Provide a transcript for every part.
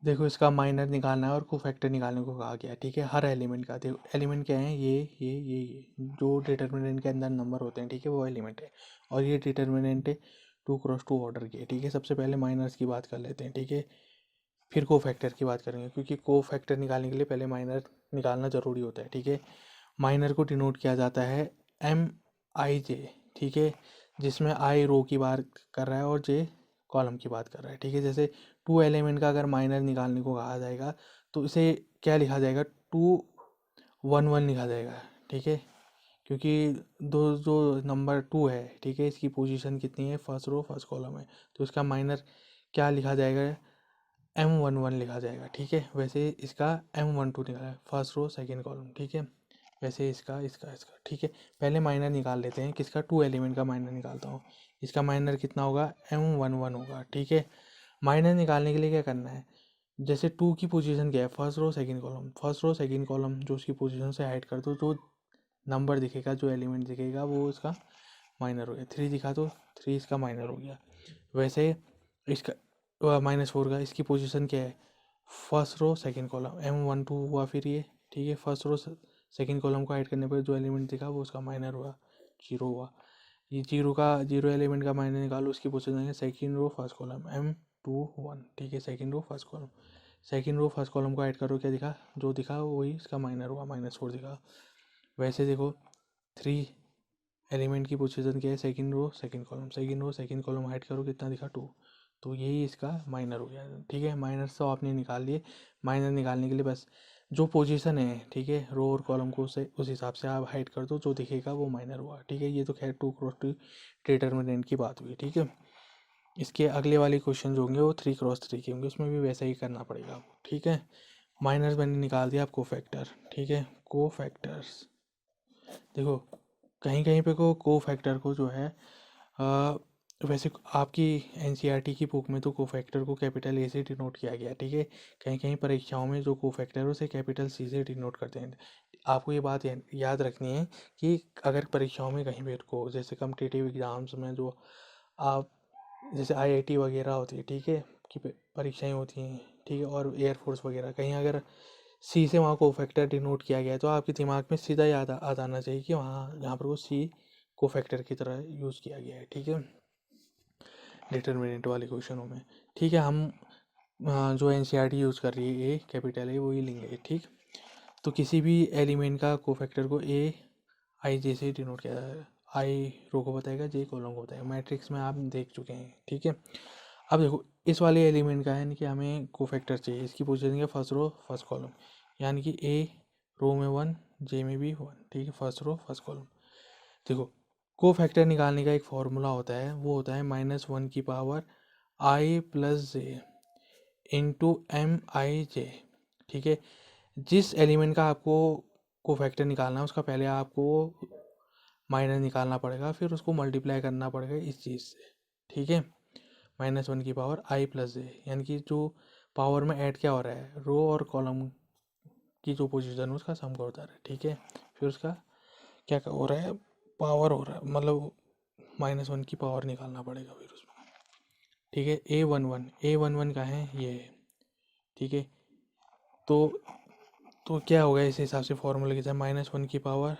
देखो इसका माइनर निकालना है और कोफैक्टर निकालने को कहा गया है, ठीक है। हर एलिमेंट का देखो, एलिमेंट क्या है, ये जो डिटर्मिनेंट के अंदर नंबर होते हैं, ठीक है, वो एलिमेंट है। और ये डिटर्मिनेंट है 2x2 ऑर्डर की है, ठीक है। सबसे पहले माइनर्स की बात कर लेते हैं, ठीक है, फिर कोफैक्टर की बात करेंगे, क्योंकि कोफैक्टर निकालने के लिए पहले माइनर निकालना ज़रूरी होता है, ठीक है। माइनर को डिनोट किया जाता है MIJ, ठीक है, जिसमें आई रो की बात कर रहा है और जे कॉलम की बात कर रहा है, ठीक है। जैसे टू एलिमेंट का अगर माइनर निकालने को कहा जाएगा तो इसे क्या लिखा जाएगा, 2 1 1 लिखा जाएगा, ठीक है। क्योंकि दो जो नंबर 2 है, ठीक है, इसकी पोजीशन कितनी है, फर्स्ट रो फर्स्ट कॉलम है, तो इसका माइनर क्या लिखा जाएगा, M11 लिखा जाएगा, ठीक है। वैसे इसका M12 निकाला है, फर्स्ट रो सेकेंड कॉलम, ठीक है। वैसे इसका इसका इसका ठीक है। पहले माइनर निकाल लेते हैं, किसका, टू एलिमेंट का माइनर निकालता हूँ। इसका माइनर कितना होगा, M11 होगा, ठीक है। माइनर निकालने के लिए क्या करना है, जैसे टू की पोजीशन क्या है, first row second column, first row second column जो उसकी पोजीशन से हाइड कर दो, तो नंबर दिखेगा, जो एलिमेंट दिखेगा वो इसका माइनर हो गया। 3 दिखा तो 3 इसका माइनर हो गया। वैसे इसका -4 का इसकी पोजीशन क्या है, first row second column, M12 हुआ फिर ये, ठीक है। फर्स्ट रो सेकंड कॉलम को हाइड करने पर जो एलिमेंट दिखा वो उसका माइनर हुआ, 0 हुआ। ये जीरो एलिमेंट का माइनर निकालो, उसकी पोजीशन है second row first column, M21, ठीक है, second row first column. Second row first column को ऐड करो, क्या दिखा, जो दिखा वही इसका माइनर हुआ, -4 दिखा। वैसे देखो 3 एलिमेंट की पोजीशन क्या है, second row second column, second row second column add करो, कितना दिखा, 2, तो यही इसका माइनर हो गया, ठीक है। माइनर तो आपने निकाल लिए। माइनर निकालने के लिए बस जो पोजीशन है, ठीक है, रो और कॉलम को उस हिसाब से आप हाइड कर दो, जो दिखेगा वो माइनर हुआ, ठीक है। ये तो खैर 2x2 डिटर्मिनेंट की बात हुई, ठीक है। इसके अगले वाले क्वेश्चन जो होंगे वो 3x3 के होंगे, उसमें भी वैसा ही करना पड़ेगा आपको, ठीक है। माइनर मैंने निकाल दिया, आप कोफैक्टर, ठीक है, कोफैक्टर्स देखो, कहीं कहीं पे कोफैक्टर को जो है अ, वैसे आपकी NCERT की बुक में तो कोफैक्टर को कैपिटल A से डिनोट किया गया है, ठीक है। कहीं कहीं परीक्षाओं में जो कोफैक्टर है उसे कैपिटल C से डिनोट करते हैं। आपको ये बात याद रखनी है कि अगर परीक्षाओं में कहीं पे को जैसे कम्पिटिटिव एग्ज़ाम्स में जो आप जैसे IIT वगैरह होती है, ठीक है, कि परीक्षाएं होती हैं, ठीक है, और एयरफोर्स वगैरह, कहीं अगर सी से वहाँ को फैक्टर डिनोट किया गया है तो आपके दिमाग में सीधा याद आ जाना चाहिए कि वहाँ यहाँ पर वो सी को फैक्टर की तरह यूज़ किया गया है, ठीक है, डिटर्मिनेंट वाले क्वेश्चनों में, ठीक है। हम जो NCERT यूज़ कर रही है, ए कैपिटल ए वही लेंगे, ठीक। तो किसी भी एलिमेंट का कोफैक्टर को AIJ से डिनोट किया जाता है। आई रो को बताएगा, जे कॉलम को बताएगा, मैट्रिक्स में आप देख चुके हैं, ठीक है। अब देखो इस वाले एलिमेंट का यानी कि हमें कोफैक्टर चाहिए, इसकी पोजीशन है फर्स्ट रो फर्स्ट कॉलम, यानी कि ए रो में 1, जे में भी 1, ठीक है, फर्स्ट रो फर्स्ट कॉलम। देखो कोफैक्टर निकालने का एक फॉर्मूला होता है, वो होता है -1 की power I + J into MIJ, ठीक है। जिस एलिमेंट का आपको कोफैक्टर निकालना है उसका पहले आपको माइनर निकालना पड़ेगा, फिर उसको मल्टीप्लाई करना पड़ेगा इस चीज़ से, ठीक है। -1 की पावर I + J, यानी कि जो पावर में ऐड क्या हो रहा है, रो और कॉलम की जो पोजीशन है उसका सम होता है, ठीक है। फिर उसका क्या हो रहा है, पावर हो रहा है, मतलब -1 की पावर निकालना पड़ेगा फिर उसमें, ठीक है। A11 का है ये है, ठीक है। तो क्या होगा, इस हिसाब से फॉर्मूला के साथ -1 की पावर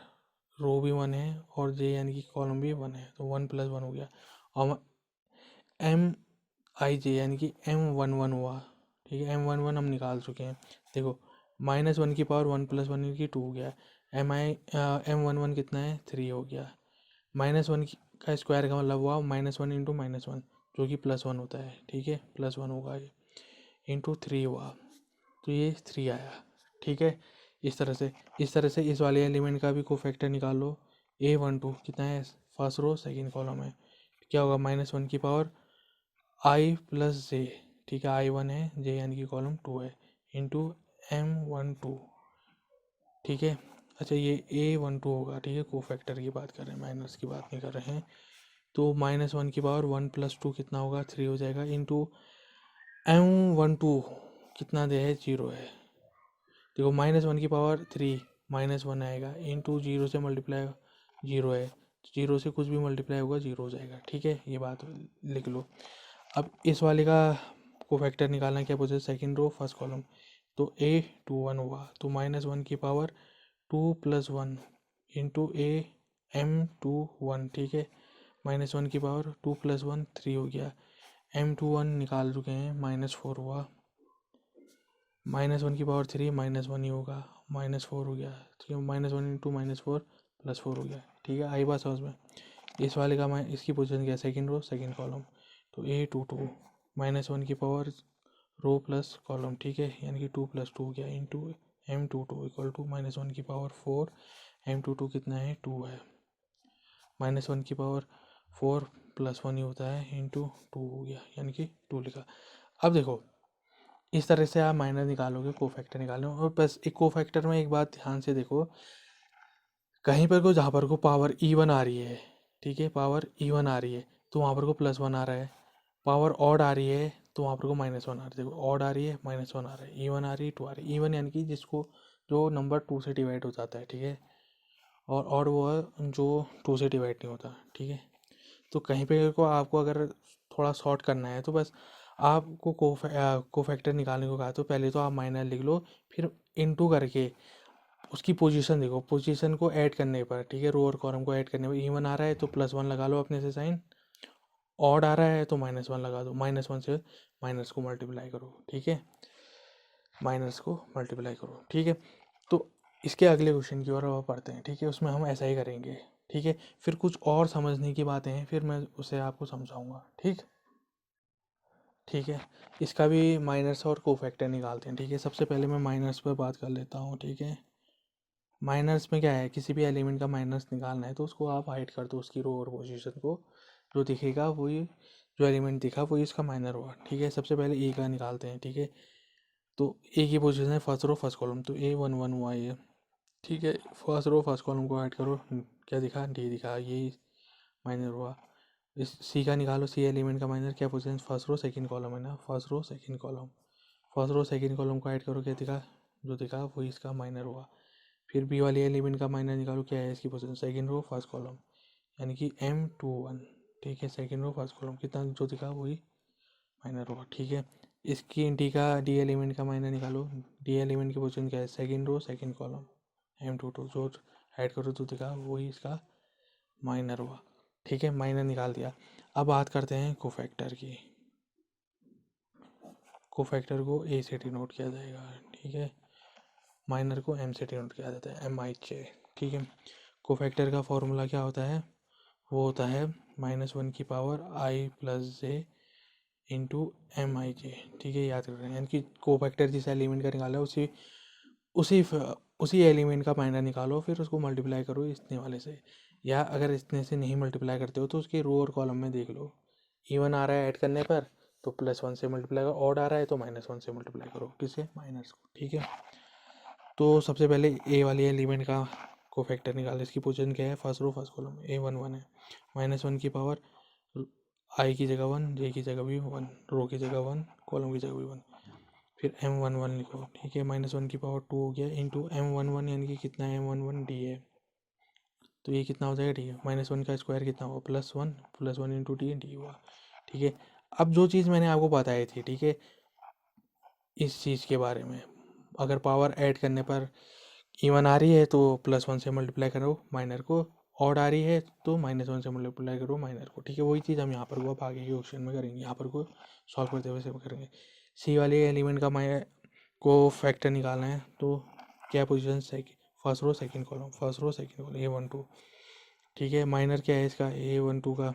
रो भी 1 है और जे यानी कि कॉलम भी 1 है, तो 1 + 1 हो गया। और MIJ यानी कि M11 हुआ, ठीक है। M11 हम निकाल चुके हैं। देखो -1 की पावर 1 + 1 की 2 हो गया। M11 कितना है, 3 हो गया। -1 का स्क्वायर का मतलब हुआ -1 इंटू -1, जो कि +1 होता है, ठीक है, +1 होगा ये, इंटू 3 हुआ, तो ये 3 आया, ठीक है। इस तरह से इस वाले एलिमेंट का भी कोफैक्टर निकाल लो। A12 कितना है, फर्स्ट रो सेकंड कॉलम है, क्या होगा, -1 की पावर I + J, ठीक है, I1 है, J यानी कि कॉलम 2 है, इंटू M12, ठीक है। अच्छा ये A12 होगा, ठीक है, कोफैक्टर की बात कर रहे हैं, माइनस की बात नहीं कर रहे हैं। तो -1 की पावर 1 + 2 कितना होगा, 3 हो जाएगा, इंटू M12 कितना दे है, 0 है। देखो -1 की पावर 3 -1 आएगा, इंटू 0 से मल्टीप्लाई, 0 है, 0 से कुछ भी मल्टीप्लाई होगा 0 हो जाएगा, ठीक है, ये बात लिख लो। अब इस वाले का कोफैक्टर निकालना, क्या पूछे, सेकंड रो फर्स्ट कॉलम, तो A21 हुआ, तो -1 की पावर 2 + 1 इंटू M21, ठीक है, -1 की पावर 2 + 1 3 हो गया, M21 निकाल चुके हैं, -4 हुआ, -1 की पावर 3 -1 ही होगा, -4 हो गया, ठीक है, -1 इंटू -4 + 4 हो गया, ठीक है, आई बात समझ में। इस वाले का मैं इसकी पोजीशन क्या है, सेकंड रो सेकंड कॉलम, तो A22 -1 की पावर रो प्लस कॉलम, ठीक है, यानी कि 2 + 2 हो गया, इंटू M22 इक्वल टू -1 की पावर 4, M22 कितना है, 2 है, -1 की पावर 4 + 1 ही होता है, इंटू 2 हो गया, यानी कि 2 लिखा। अब देखो इस तरह से आप माइनर निकालोगे, कोफैक्टर निकालने, और बस एक कोफैक्टर में एक बात ध्यान से देखो, कहीं पर को जहाँ पर को पावर इवन आ रही है, ठीक है, पावर इवन आ रही है तो वहाँ पर को +1 आ रहा है, पावर ऑड आ रही है तो वहाँ पर को -1 आ रहा है, देखो ऑड आ रही है -1 आ रहा है, इवन आ रही है 2 आ रही है, इवन यानी कि जिसको जो नंबर 2 से डिवाइड हो जाता है, ठीक है, और ऑड वो है जो 2 से डिवाइड नहीं होता, ठीक है। तो कहीं पे को आपको अगर थोड़ा शॉर्ट करना है तो बस आपको कोफैक्टर निकालने को कहा, तो पहले तो आप माइनर लिख लो, फिर इनटू करके उसकी पोजीशन देखो, पोजीशन को ऐड करने पर, ठीक है, रो और कॉलम को ऐड करने पर इवन आ रहा है तो +1 लगा लो अपने से साइन, ऑड आ रहा है तो -1 लगा दो, -1 से माइनस को मल्टीप्लाई करो, ठीक है, माइनस को मल्टीप्लाई करो, ठीक है। तो इसके अगले क्वेश्चन की ओर अब पढ़ते हैं, ठीक है, उसमें हम ऐसा ही करेंगे, ठीक है, फिर कुछ और समझने की बातें हैं, फिर मैं उसे आपको समझाऊंगा, ठीक, ठीक है। इसका भी माइनस और कोफैक्टर निकालते हैं, ठीक है, सबसे पहले मैं माइनस पर बात कर लेता हूँ, ठीक है। माइनस में क्या है, किसी भी एलिमेंट का माइनस निकालना है तो उसको आप हाइड कर दो, उसकी रो और पोजीशन को, जो दिखेगा वही, जो एलिमेंट दिखा वही इसका माइनर हुआ, ठीक है। सबसे पहले ए का निकालते हैं, ठीक है, तो ए की पोजीशन है फर्स्ट रो फर्स्ट कॉलम, तो A11 हुआ ये, ठीक है, फर्स्ट रो फर्स्ट कॉलम को ऐड करो, क्या दिखा, डी दिखा, ये माइनर हुआ। इस सी का निकालो, सी एलिमेंट का माइनर, क्या position, first row second column है ना, first row second column, first row second column को ऐड करो, क्या दिखा, जो दिखा वही इसका माइनर हुआ। फिर बी वाली एलिमेंट का माइनर निकालो, क्या है इसकी position, second row first column, यानी कि M21, ठीक है, सेकंड रो फर्स्ट कॉलम, कितना जो दिखा वही माइनर होगा, ठीक है। इसकी डी एलिमेंट का माइनर निकालो, डी एलिमेंट की पोजीशन क्या है, second row second column, M22, जो ऐड करो जो दिखा वही इसका माइनर हुआ, ठीक है, माइनर निकाल दिया। अब बात करते हैं कोफैक्टर की, कोफैक्टर को ए से डिनोट किया जाएगा, ठीक है, माइनर को M से डिनोट किया जाता है, MIJ, ठीक है। कोफैक्टर का फॉर्मूला क्या होता है, वो होता है -1 की power I + J into MIJ, ठीक है, याद कर रहे हैं, यानी कि कोफैक्टर जिस एलिमेंट का निकाला है उसी उसी एलिमेंट का माइनर निकालो, फिर उसको मल्टीप्लाई करो इतने वाले से, या अगर इतने से नहीं मल्टीप्लाई करते हो तो उसके रो और कॉलम में देख लो, इवन आ रहा है ऐड करने पर तो +1 से मल्टीप्लाई करो, ऑड आ रहा है तो -1 से मल्टीप्लाई करो, किससे, माइनस को, ठीक है। तो सबसे पहले ए वाली एलिमेंट का कोफैक्टर निकालो, इसकी पोजीशन क्या है, first row first column, A11 है, -1 की पावर I की जगह 1, J की जगह भी 1, रो की जगह 1, कॉलम की जगह भी 1, फिर M11 लिखो, ठीक है, -1 की पावर 2 हो गया, इंटू M11 यानी कि कितना है, M11 D है, तो ये कितना हो जाएगा, डी है, -1 का स्क्वायर कितना हुआ, +1 इंटू डी हुआ, ठीक है। अब जो चीज़ मैंने आपको बताई थी, ठीक है, इस चीज़ के बारे में, अगर पावर ऐड करने पर इवन आ रही है तो +1 से मल्टीप्लाई करो माइनर को, ऑड आ रही है तो -1 से मल्टीप्लाई करो माइनर को, ठीक है, वही चीज़ हम यहाँ पर को अब आगे के क्वेश्चन में करेंगे, यहाँ पर को सॉल्व करते हुए से करेंगे। सी वाले एलिमेंट का को फैक्टर निकालना है, तो क्या position, first row second column, first row second column, A12, ठीक है, माइनर क्या है इसका, A12 का,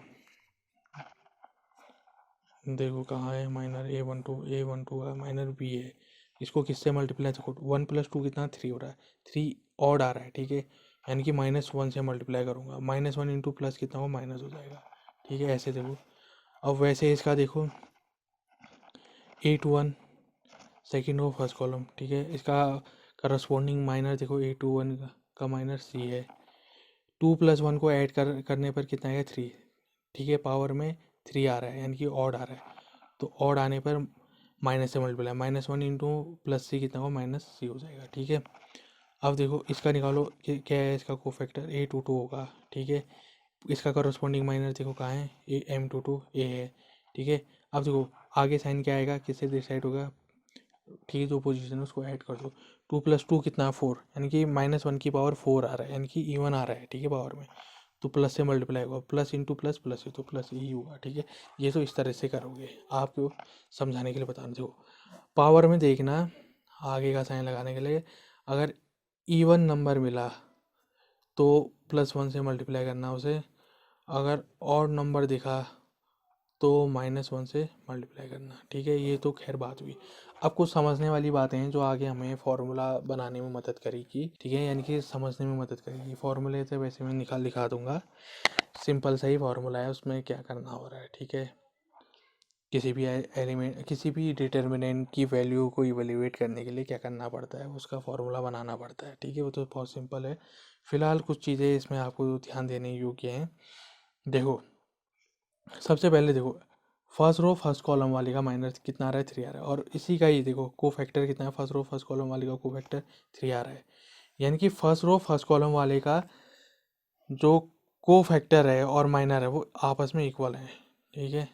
देखो कहाँ है माइनर, A12 का माइनर B है, इसको किससे मल्टीप्लाई, देखो 1 + 2 कितना, 3 हो रहा है, 3 ऑड आ रहा है, ठीक है, यानी कि -1 से मल्टीप्लाई करूँगा, -1 इंटू प्लस कितना हो, माइनस हो जाएगा, ठीक है, ऐसे देखो। अब वैसे इसका देखो A21 second row first column, ठीक है, इसका करस्पॉन्डिंग माइनर देखो, A21 का माइनर C है, 2 + 1 को ऐड करने पर कितना है, 3, ठीक है, पावर में 3 आ रहा है, यानी कि ऑड आ रहा है, तो ऑड आने पर माइनस से मल्टीप्लाई, -1 इंटू +C कितना हो, -C हो जाएगा, ठीक है। अब देखो इसका निकालो कि क्या है, इसका कोफैक्टर A22 होगा, ठीक है, इसका करस्पॉन्डिंग माइनर देखो कहाँ है, M22 A है, ठीक है। अब देखो आगे साइन क्या आएगा, किससे डिसाइड होगा, ठीक है, जो पोजीशन है उसको ऐड कर दो। 2 + 2 कितना, 4, यानी कि -1 की पावर 4 आ रहा है, यानी कि इवन आ रहा है, ठीक है, पावर में। तो प्लस से मल्टीप्लाई होगा, प्लस इंटू प्लस प्लस है तो प्लस ही होगा, ठीक है। ये तो इस तरह से करोगे, आपको समझाने के लिए बता रहे हो। पावर में देखना, आगे का साइन लगाने के लिए अगर इवन नंबर मिला तो +1 से मल्टीप्लाई करना उसे, अगर ऑड नंबर दिखा तो -1 से मल्टीप्लाई करना, ठीक है। ये तो खैर बात हुई। अब कुछ समझने वाली बातें हैं जो आगे हमें फार्मूला बनाने में मदद करेगी, ठीक है, यानी कि समझने में मदद करेगी। फार्मूले तो वैसे मैं दिखा दूंगा, सिंपल सा ही फार्मूला है, उसमें क्या करना हो रहा है, ठीक है। किसी भी एलिमेंट, किसी भी डिटर्मिनेंट की वैल्यू को इवेल्युएट करने के लिए क्या करना पड़ता है, उसका फार्मूला बनाना पड़ता है, ठीक है। वो तो बहुत सिंपल है। फिलहाल कुछ चीज़ें इसमें आपको ध्यान देने योग्य हैं। देखो, सबसे पहले देखो, फर्स्ट रो फर्स्ट कॉलम वाले का माइनस कितना आ रहा है, 3 आ रहा है, और इसी का ही देखो को फैक्टर कितना है, फर्स्ट रो फर्स्ट कॉलम वाले का को फैक्टर 3 आ रहा है, यानी कि फर्स्ट रो फर्स्ट कॉलम वाले का जो को फैक्टर है और माइनर है वो आपस में इक्वल है, ठीक है।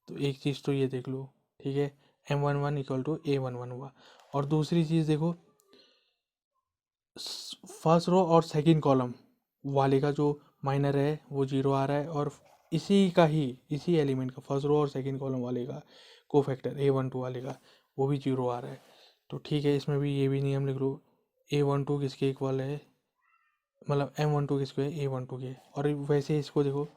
तो एक चीज़ तो ये देख लो, ठीक है, M11 = A11 हुआ। और दूसरी चीज़ देखो, फर्स्ट रो और सेकंड कॉलम वाले का जो माइनर है वो 0 आ रहा है, और इसी एलिमेंट का फर्स्ट रो और सेकंड कॉलम वाले का को फैक्टर A12 वाले का वो भी 0 आ रहा है। तो ठीक है, इसमें भी ये भी नियम लिख लो, A12 किसके इक्वल है, मतलब M12 किसके है, A12 के। और वैसे इसको देखो,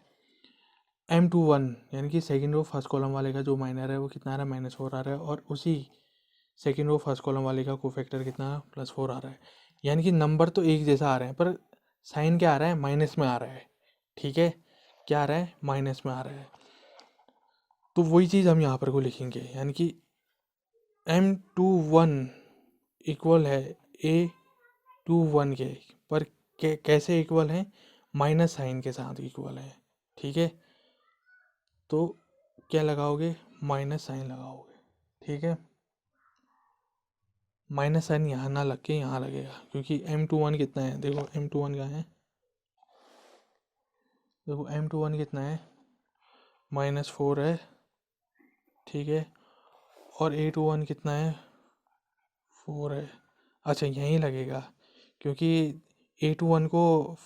M21 यानी कि सेकंड रो फर्स्ट कॉलम वाले का जो माइनर है वो कितना आ रहा है, -4 आ रहा है, और उसी सेकंड रो फर्स्ट कॉलम वाले का को फैक्टर कितना, +4 आ रहा है। यानी कि नंबर तो एक जैसा आ रहे हैं, पर साइन क्या आ रहा है, माइनस में आ रहा है, ठीक है। क्या आ रहा है, माइनस में आ रहा है। तो वही चीज़ हम यहाँ पर को लिखेंगे, यानी कि M21 इक्वल है A21 के, पर कैसे इक्वल है, माइनस साइन के साथ इक्वल है, ठीक है। तो क्या लगाओगे, माइनस साइन लगाओगे, ठीक है। माइनस साइन यहाँ ना लग के यहाँ लगेगा, क्योंकि M21 कितना है, देखो M21 का है, देखो M21 कितना है, -4 है, ठीक है। और A21 कितना है, 4 है। अच्छा, यहीं लगेगा, क्योंकि A21 को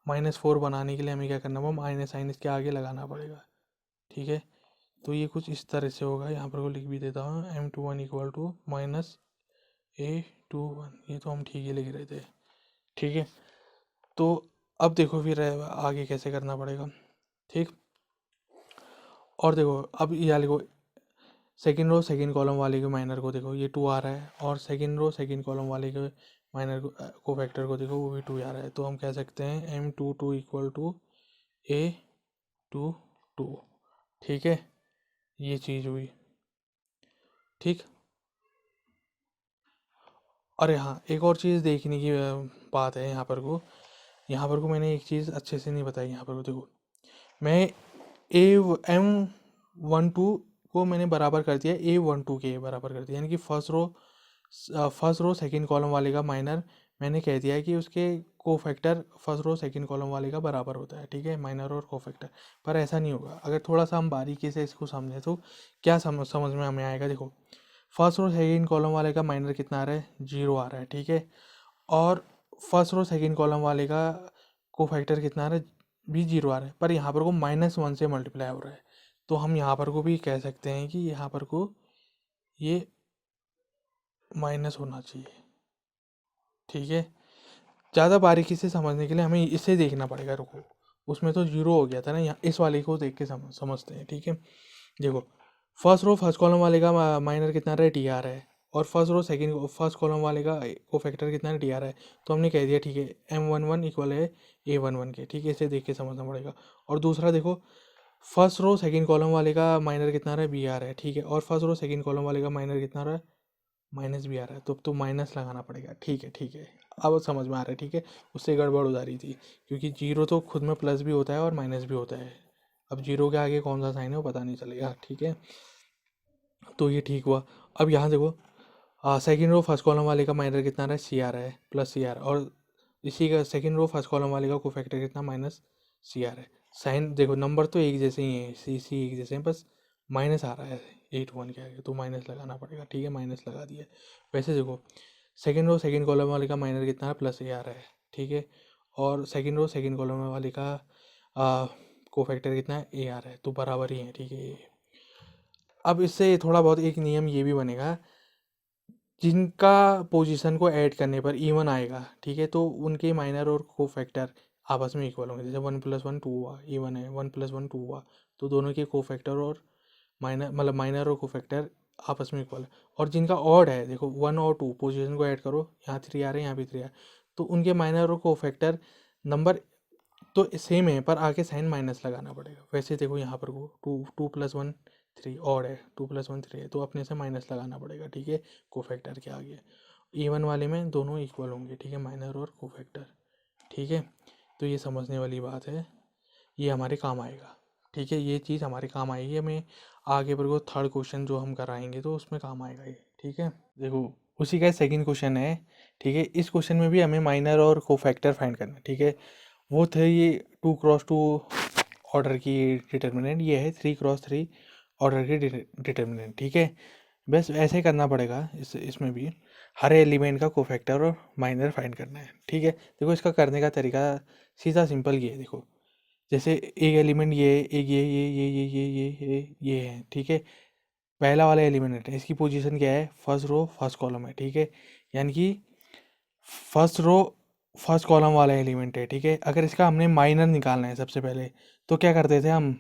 -4 बनाने के लिए हमें क्या करना होगा, माइनस साइन इसके आगे लगाना पड़ेगा, ठीक है। तो ये कुछ इस तरह से होगा, यहाँ पर को लिख भी देता हूँ, M21 = -A21, ये तो हम ठीक ही लिख रहे थे, ठीक है। तो अब देखो फिर आगे कैसे करना पड़ेगा, ठीक। और देखो, अब यह लिखो, सेकेंड रो सेकेंड कॉलम वाले के माइनर को देखो, ये 2 आ रहा है, और सेकेंड रो सेकेंड कॉलम वाले के माइनर को फैक्टर को देखो, वो भी 2 आ रहा है। तो हम कह सकते हैं M22 = A22, ठीक है। ये चीज़ हुई, ठीक। अरे हाँ, एक और चीज़ देखने की बात है यहाँ पर को मैंने एक चीज़ अच्छे से नहीं बताई। यहाँ पर को देखो, मैं M12 को मैंने बराबर कर दिया, A12 के बराबर कर दिया, यानी कि फर्स्ट रो सेकंड कॉलम वाले का माइनर मैंने कह दिया है कि उसके cofactor first row second column वाले का बराबर होता है, ठीक है, माइनर और को फैक्टर। पर ऐसा नहीं होगा, अगर थोड़ा सा हम बारीकी से इसको समझें तो क्या समझ में हमें आएगा। देखो, फर्स्ट रो सेकंड कॉलम वाले का माइनर कितना आ रहा है, 0 आ रहा है, ठीक है। और फर्स्ट रो सेकंड कॉलम वाले का को फैक्टर कितना आ रहा है, भी 0 आ रहा है, पर यहाँ पर को -1 से मल्टीप्लाई हो रहा है। तो हम यहाँ पर को भी कह सकते हैं कि यहाँ पर को ये माइनस होना चाहिए, ठीक है। ज़्यादा बारीकी से समझने के लिए हमें इसे देखना पड़ेगा, रुको, उसमें तो 0 हो गया था ना, यहाँ इस वाले को देख के समझते हैं, ठीक है। देखो, फर्स्ट रो फर्स्ट कॉलम वाले का माइनर कितना रहा है, टी आ रहा है, और first row second first column वाले का को फैक्टर कितना है, टी आ रहा है। तो हमने कह दिया, ठीक है, M11 इक्वल है A11 के, ठीक है, इसे देख के समझना पड़ेगा। और दूसरा देखो, फर्स्ट रो सेकंड कॉलम वाले का माइनर कितना रहा है, बी आ रहा है, ठीक है, और फर्स्ट रो सेकंड कॉलम वाले का माइनर कितना रहा है, माइनस भी आ रहा है। तो माइनस लगाना पड़ेगा, ठीक है, ठीक है, अब समझ में आ रहा है, ठीक है। उससे गड़बड़ हो जा रही थी, क्योंकि 0 तो खुद में प्लस भी होता है और माइनस भी होता है। अब 0 के आगे कौन सा साइन है वो पता नहीं चलेगा, ठीक है। तो ये ठीक हुआ। अब यहाँ देखो, सेकेंड रो फर्स्ट कॉलम वाले का माइनर कितना रहा है, सी आ रहा है, +C आ रहा है, और इसी का सेकेंड रो फर्स्ट कॉलम वाले का को फैक्टर कितना, -C आ रहा है। साइन देखो, नंबर तो एक जैसे ही है, सी एक जैसे हैं, बस माइनस आ रहा है, 8 1 के आगे, तो माइनस लगाना पड़ेगा, ठीक है, माइनस लगा दिया। वैसे देखो सेकेंड रो सेकेंड कॉलम वाले का माइनर कितना है, प्लस ए आ रहा है, ठीक है, और सेकेंड रो सेकेंड कॉलम वाले का कोफैक्टर कितना है, ए आ रहा है, तो बराबर ही है, ठीक है। अब इससे थोड़ा बहुत एक नियम ये भी बनेगा, जिनका पोजीशन को ऐड करने पर इवन आएगा, ठीक है, तो उनके माइनर और कोफैक्टर आपस में इक्वल होंगे। जैसे 1 + 1 2 हुआ, इवन है, 1 + 1 2 हुआ, तो दोनों के कोफैक्टर और माइनर, मतलब माइनर और कोफैक्टर आपस में इक्वल है। और जिनका ऑड है, देखो 1 और 2 पोजीशन को ऐड करो, यहाँ 3 आ रहे हैं, यहाँ भी 3 आ रहे हैं, तो उनके माइनर और कोफैक्टर नंबर तो सेम है, पर आगे साइन माइनस लगाना पड़ेगा। वैसे देखो यहाँ पर को 2 + 1 3 ऑड है, 2 + 1 3 है, तो अपने से माइनस लगाना पड़ेगा, ठीक है, कोफैक्टर के आगे। इवन वाले में दोनों इक्वल होंगे, ठीक है, माइनर और कोफैक्टर, ठीक है। तो ये समझने वाली बात है, ये हमारे काम आएगा, ठीक है, ये चीज़ हमारे काम आएगी। हमें आगे पर को थर्ड क्वेश्चन जो हम कराएंगे तो उसमें काम आएगा ये, ठीक है। देखो उसी का सेकंड क्वेश्चन है, ठीक है, इस क्वेश्चन में भी हमें माइनर और कोफैक्टर फाइंड करना है, ठीक है। वो थे ये 2 × 2 ऑर्डर की डिटर्मिनेंट, ये है 3 × 3 ऑर्डर की डिटर्मिनेंट, ठीक है। बस ऐसे करना पड़ेगा, इसमें भी हर एलिमेंट का कोफैक्टर और माइनर फाइंड करना है, ठीक है। देखो इसका करने का तरीका सीधा सिंपल ये है, देखो जैसे एक एलिमेंट ये एक ये है, ठीक है, पहला वाला एलिमेंट है, इसकी पोजीशन क्या है, फर्स्ट रो फर्स्ट कॉलम है, ठीक है, यानी कि फर्स्ट रो फर्स्ट कॉलम वाला एलिमेंट है, ठीक है। अगर इसका हमने माइनर निकालना है सबसे पहले, तो क्या करते थे हम,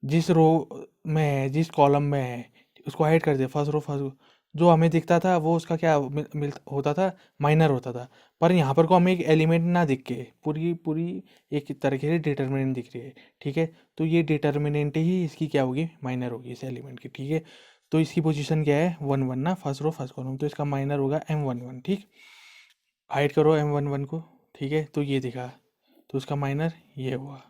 जिस रो में है जिस कॉलम में है उसको हाइड कर दे, फर्स्ट रो फर्स्ट, जो हमें दिखता था वो उसका क्या मिल होता था, माइनर होता था। पर यहाँ पर को हमें एक एलिमेंट ना दिख के पूरी पूरी एक तरीके से डिटर्मिनेंट दिख रही है, ठीक है, तो ये डिटर्मिनेंट ही इसकी क्या होगी, माइनर होगी इस एलिमेंट की, ठीक है। तो इसकी पोजीशन क्या है, 1 1 ना, फर्स्ट रो फर्स्ट कॉलम, तो इसका माइनर होगा M11, ठीक। हाइड करो M11 को, ठीक है, तो ये दिखा, तो उसका माइनर ये हुआ,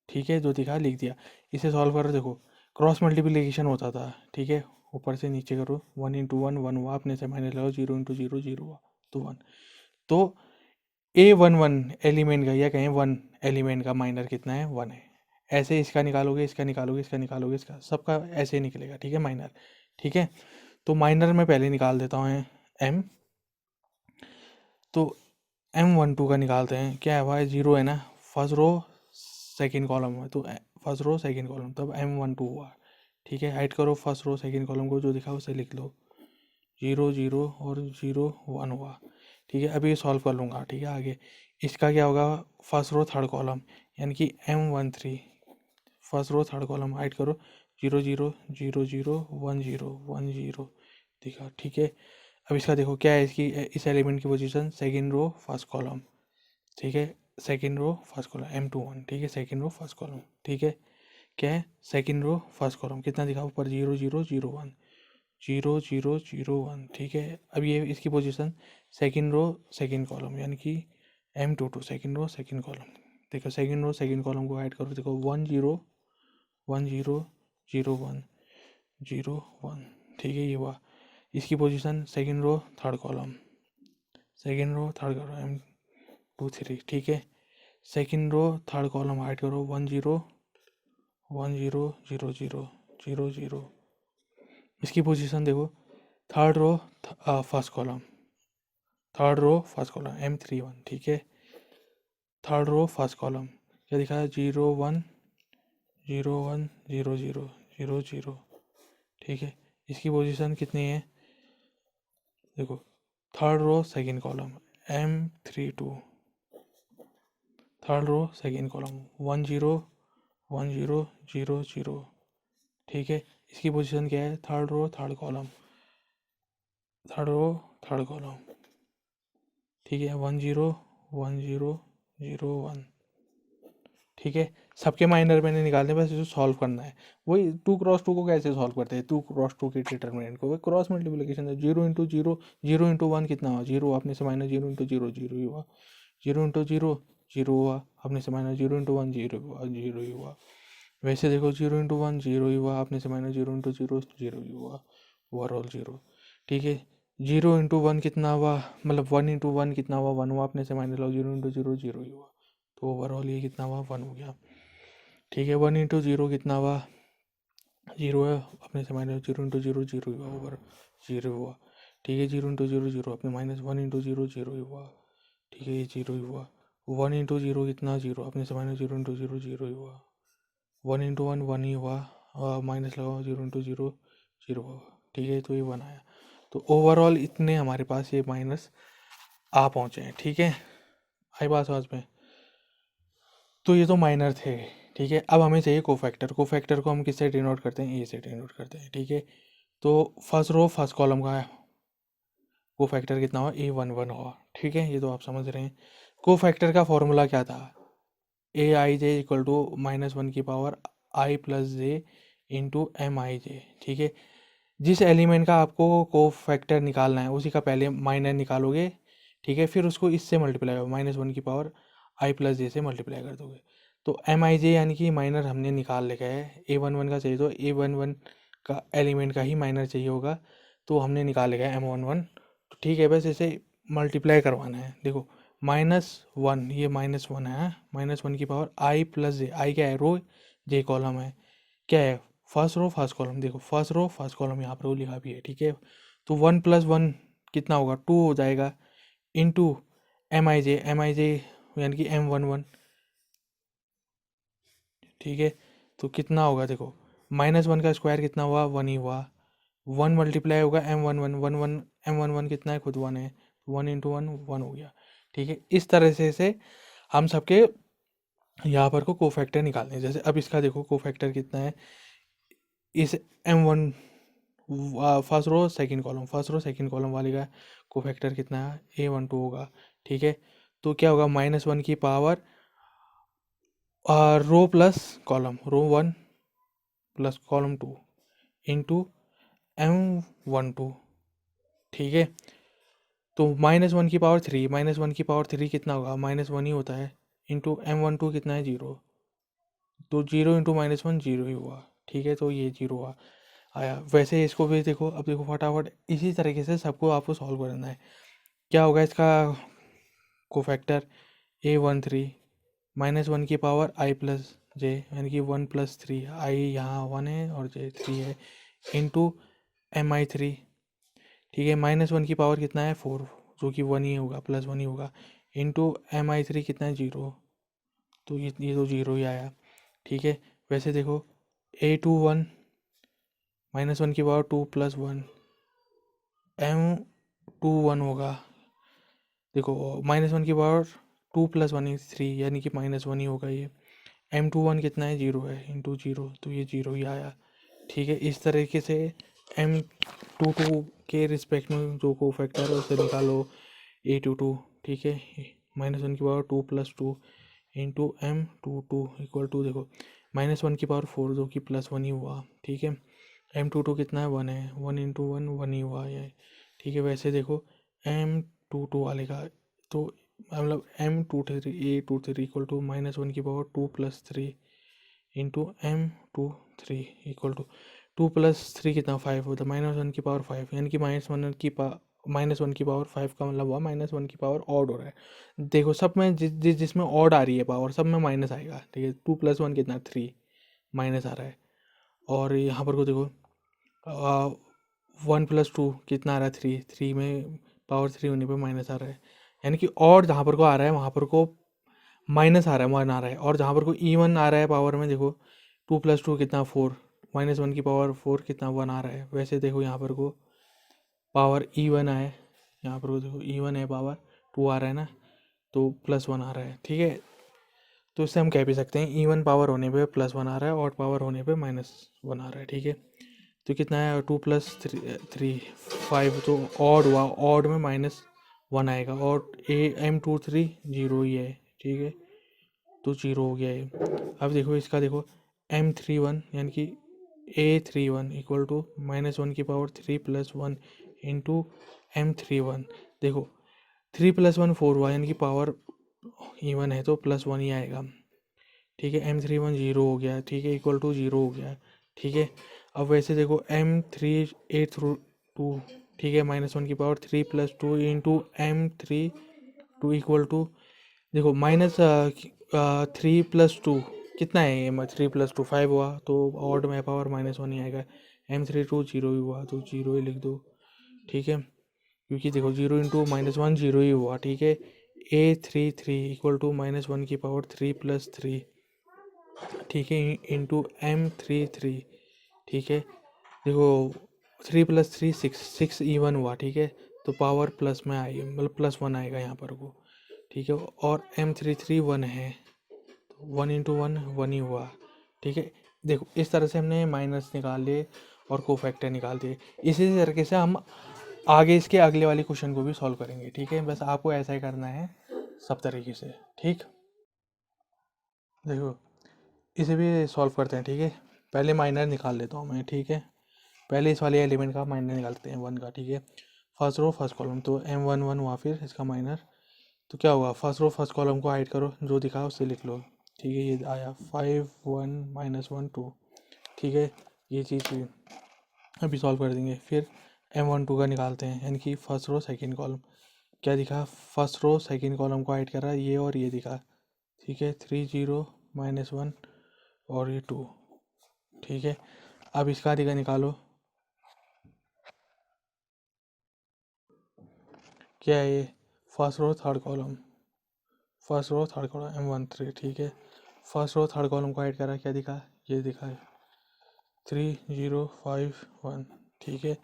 ठीक है, जो दिखा लिख दिया। इसे सॉल्व करो, देखो क्रॉस मल्टीप्लिकेशन होता था, ठीक है, ऊपर से नीचे करो, 1 × 1 1 हुआ, अपने से माइनस लगाओ, 0 × 0 0 हुआ, तो 1। तो A11 एलिमेंट का, या कहें 1 एलिमेंट का माइनर कितना है, 1 है। ऐसे इसका निकालोगे, इसका निकालोगे, इसका निकालोगे, इसका सबका ऐसे ही निकलेगा, ठीक है, माइनर, ठीक है। तो माइनर में पहले निकाल देता हूँ M, तो M12 का निकालते हैं, क्या है भाई, 0 है ना, फर्स्ट रो सेकेंड कॉलम है, तो फर्स्ट रो सेकेंड कॉलम, तब M12 हुआ, ठीक है। हाइड करो फर्स्ट रो सेकेंड कॉलम को, जो दिखा उसे लिख लो, 0 0 और 0 1 हुआ, ठीक है। अभी ये सॉल्व कर लूँगा, ठीक है। आगे इसका क्या होगा, फर्स्ट रो थर्ड कॉलम, यानी कि M13 first row third column, hide करो, 0 0 0 0 1 0 1 0 दिखा, ठीक है। अब इसका देखो क्या है, इसकी इस एलिमेंट की position second row first column, ठीक है, second row first column M21, ठीक है, सेकेंड रो फर्स्ट कॉलम, ठीक है। क्या है, सेकेंड रो फर्स्ट कॉलम कितना दिखा ऊपर, 0 0 0 1 0 0 0 1, ठीक है। अब ये इसकी position second row second column, यानी कि M22 second row second column, देखो सेकेंड रो सेकेंड कॉलम को ऐड करो, देखो 1 0 1 0 0 1 0 1, ठीक है, ये हुआ। इसकी position second row third column, second row third column M23, ठीक है। Second row third column add करो, 1 0 1 0 0 0 0 0। इसकी पोजीशन देखो, third row first column, third row first column M31, ठीक है। थर्ड रो फर्स्ट कॉलम क्या दिखा है, 0 1 0 1 0 0 0 0, ठीक है। इसकी पोजीशन कितनी है, देखो third row second column M32, third row second column 1 0 1 0 0 0, ठीक है। इसकी पोजीशन क्या है, third row third column, third row third column, ठीक है, 1 0 1 0 0 1, ठीक है। सबके माइनर मैंने निकालने, बस इसे सॉल्व करना है। वही 2 × 2 को कैसे सॉल्व करते हैं, 2 × 2 की डिटर्मिनेंट को, वही क्रॉस मल्टीप्लिकेशन है, 0 × 0 0 × 1 कितना हुआ, 0, अपने से माइनस 0 × 0 0 ही हुआ, 0 × 0 0 हुआ, अपने से माइनस 0 × 1 0 हुआ, 0 ही हुआ। वैसे देखो 0 × 1 0 ही हुआ, अपने से माइनस 0 × 0 0 ही हुआ, ओवरऑल 0, ठीक है। 0 × 1 कितना हुआ, मतलब 1 × 1 कितना हुआ, 1 हुआ, अपने से माइनस लो, 0 × 0 0 ही हुआ, तो ओवरऑल ये कितना हुआ, 1 हो गया, ठीक है। 1 × 0 कितना हुआ, जीरो है अपने से minus zero into zero zero हुआ ओवर जीरो हुआ, ठीक है। जीरो इंटू जीरो जीरो अपने minus one into zero zero ही हुआ, ठीक है, ये जीरो ही हुआ। वन इंटू जीरो कितना जीरो अपने से minus zero into zero zero ही हुआ। वन इंटू वन ही हुआ, माइनस लगाओ जीरो इंटू जीरो जीरो हुआ, ठीक है। तो ये वन आया। तो ओवरऑल इतने हमारे पास ये माइनस आ पहुँचे हैं, ठीक है। आई बात समझ में। तो ये तो माइनर थे, ठीक है। अब हमें चाहिए कोफैक्टर। कोफैक्टर को हम किससे डिनोट करते हैं, ए से डिनोट करते हैं, ठीक है। तो फर्स्ट रो फर्स्ट कॉलम का कोफैक्टर कितना हुआ, ए वन वन हुआ, ठीक है। ये तो आप समझ रहे हैं। कोफैक्टर का फॉर्मूला क्या था, ए I J equal to minus one की पावर आई प्लस जे इंटू एम आई जे, ठीक है। जिस एलिमेंट का आपको कोफैक्टर निकालना है उसी का पहले माइनर निकालोगे, ठीक है। फिर उसको इससे मल्टीप्लाई होगा, माइनस वन की पावर आई प्लस जे से मल्टीप्लाई कर दोगे। तो एम आई जे यानी कि माइनर हमने निकाल रखा है। ए वन वन का चाहिए तो ए वन वन का एलिमेंट का ही माइनर चाहिए होगा, तो हमने निकाल रखा है एम वन वन, ठीक है। बस इसे मल्टीप्लाई करवाना है। देखो माइनस वन, ये माइनस वन है, माइनस वन की पावर आई प्लस जे, आई क्या है रो, जे कॉलम है, क्या है फर्स्ट रो फर्स्ट कॉलम। देखो फर्स्ट रो फर्स्ट कॉलम यहाँ पर वो लिखा भी है, ठीक है। तो वन प्लस वन कितना होगा, टू हो जाएगा, इंटू एम आई जे यानी कि एम वन वन, ठीक है। तो कितना होगा, देखो माइनस वन का स्क्वायर कितना हुआ, वन ही हुआ। वन मल्टीप्लाई होगा M one one, one one M one one कितना है, खुद वन है, वन इंटू वन वन हो गया, ठीक है। इस तरह से हम सबके यहाँ पर को कोफैक्टर निकालने हैं। जैसे अब इसका देखो कोफैक्टर कितना है, इस M one first row second column, first row second column वाले का कोफैक्टर कितना है, ए वन टू होगा, ठीक है। तो क्या होगा, माइनस वन की power row plus column, row one plus column two into M one two, ठीक है। तो माइनस वन की पावर थ्री, माइनस वन की पावर थ्री कितना होगा, माइनस वन ही होता है, इंटू एम वन टू कितना है, जीरो। तो zero into minus one zero ही हुआ, ठीक है। तो ये जीरो हुआ आया। वैसे इसको भी देखो, अब देखो फटाफट इसी तरीके से सबको आपको सॉल्व करना है। क्या होगा इसका कोफैक्टर, ए वन थ्री माइनस वन की पावर आई प्लस जे यानी कि वन प्लस थ्री, आई यहाँ वन है और जे थ्री है, इंटू एम आई थ्री, ठीक है। माइनस वन की पावर कितना है, फोर, जो कि वन ही होगा, प्लस वन ही होगा, इंटू एम आई थ्री कितना है, जीरो। तो ये तो जीरो ही आया, ठीक है। वैसे देखो A two one minus one की power two plus one, M two one होगा, देखो माइनस वन की power two plus one is three यानी कि माइनस वन ही होगा ये। एम टू वन कितना है, जीरो है, इंटू जीरो, तो ये जीरो ही आया, ठीक है। इस तरीके से एम टू टू के रिस्पेक्ट में जो को फैक्टर है उसे निकालो, ए टू टू, ठीक है। माइनस वन की power two plus two into M two two equal to, देखो माइनस वन की पावर फोर जो कि प्लस वन ही हुआ, ठीक है। एम टू टू कितना है, वन है, वन इंटू वन वन ही हुआ ये, ठीक है। वैसे देखो एम टू टू वाले का, तो मतलब M two three, A two three equal to minus one की power two plus three into M two three equal to, two plus three कितना, फाइव होता है, माइनस वन की पावर फाइव यानी कि माइनस वन की पावर फाइव का मतलब हुआ माइनस वन की पावर ऑड हो रहा है। देखो सब में जिसमें ऑड आ रही है पावर सब में माइनस आएगा, ठीक है। टू प्लस वन कितना, थ्री, माइनस आ रहा है। और यहाँ पर को देखो वन प्लस टू कितना आ रहा है, थ्री, थ्री में पावर थ्री होने पे माइनस आ रहा है, यानी कि और जहाँ पर को आ रहा है वहाँ पर को माइनस आ रहा है, वन आ रहा है। और जहाँ पर को इवन आ रहा है पावर में, देखो टू प्लस टू कितना, फोर, माइनस वन की पावर फोर कितना, वन आ रहा है। वैसे देखो यहाँ पर को पावर इवन है, यहाँ पर को देखो इवन है पावर, टू आ रहा है ना, तो प्लस वन आ रहा है, ठीक है। तो इससे हम कह भी सकते हैं इवन पावर होने पे प्लस वन आ रहा है, ऑड पावर होने पे माइनस वन आ रहा है, ठीक है। तो कितना है, two plus three, three five, तो ऑड हुआ, ऑड में माइनस वन आएगा, और A M two three zero ही है, ठीक है। तो जीरो हो गया है। अब देखो इसका, देखो एम थ्री वन यानी कि A three one equal to minus one की power three plus one into M three one, देखो थ्री प्लस वन फोर हुआ यानी कि पावर इवन है तो प्लस वन ही आएगा, ठीक है। एम थ्री वन जीरो हो गया, ठीक है, इक्वल टू जीरो हो गया, ठीक है। अब वैसे देखो M three a through two, ठीक है, माइनस वन की power three plus two into M three two equal to, देखो माइनस थ्री प्लस टू कितना है ये 3 + 2 5 हुआ, तो ऑड में पावर -1 ही आएगा। M3 2 0 ही हुआ, तो 0 ही लिख दो, ठीक है, क्योंकि देखो 0 × -1 0 ही हुआ, ठीक है। A33 = -1 की पावर 3 + 3, ठीक है, इंटू M33, ठीक है। देखो 3 + 3 6 इवन हुआ, ठीक है, तो पावर प्लस में आई, मतलब +1 आएगा यहाँ पर को, ठीक है। और M33 1 है, तो 1 × 1 1 ही हुआ, ठीक है। देखो इस तरह से हमने माइनस निकाल लिए और कोफैक्टर निकाल दिए। इसी तरीके से हम आगे इसके अगले वाले क्वेश्चन को भी सॉल्व करेंगे, ठीक है। बस आपको ऐसा ही करना है सब तरीके से, ठीक। देखो इसे भी सॉल्व करते हैं, ठीक है। पहले माइनर निकाल लेता हूँ मैं, ठीक है। पहले इस वाले एलिमेंट का माइनर निकालते हैं 1 का, ठीक है। फर्स्ट रो फर्स्ट कॉलम, तो M11 हुआ, फिर इसका माइनर, तो क्या हुआ, फर्स्ट रो फर्स्ट कॉलम को हाइड करो, जो दिखा उससे लिख लो, ठीक है। ये आया 5 1 -1 2, ठीक है, ये चीज़ हुई। अभी सॉल्व कर देंगे। फिर M12 का निकालते हैं, यानी कि फर्स्ट रो सेकंड कॉलम, क्या दिखा, फर्स्ट रो सेकंड कॉलम को हाइड करा, ये और ये दिखा, ठीक है। 3 0 -1 और ये 2, ठीक है। अब इसका दिखा निकालो, क्या है ये, first row third column, first row third column M13, ठीक है। फर्स्ट रो थर्ड कॉलम को हाइड करा, क्या दिखा, ये दिखा है 3 0 5 1, ठीक है।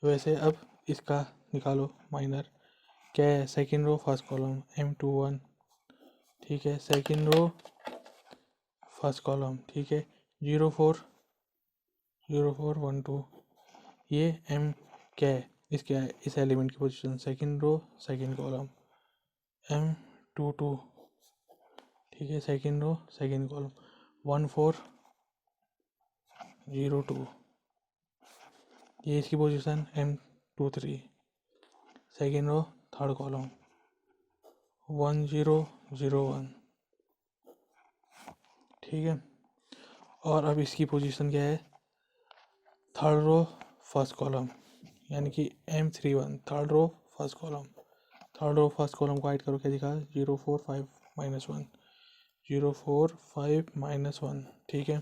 वैसे अब इसका निकालो माइनर, क्या है, second row first column M21, ठीक है। सेकेंड रो फर्स्ट कॉलम, ठीक है, 0 4 0 4 1 2, ये M क्या है, इसके है इस एलिमेंट की position, second row second column M22, ठीक है। सेकेंड रो सेकेंड कॉलम 1 4 0 2, ये इसकी position M23, second row third column 1 0 0 1, ठीक है। और अब इसकी पोजीशन क्या है, थर्ड रो फर्स्ट कॉलम, यानी कि M31, third row first column, third row first column को हाइड करो, क्या दिखा, 0 4 5 -1 0 4 5 -1, ठीक है।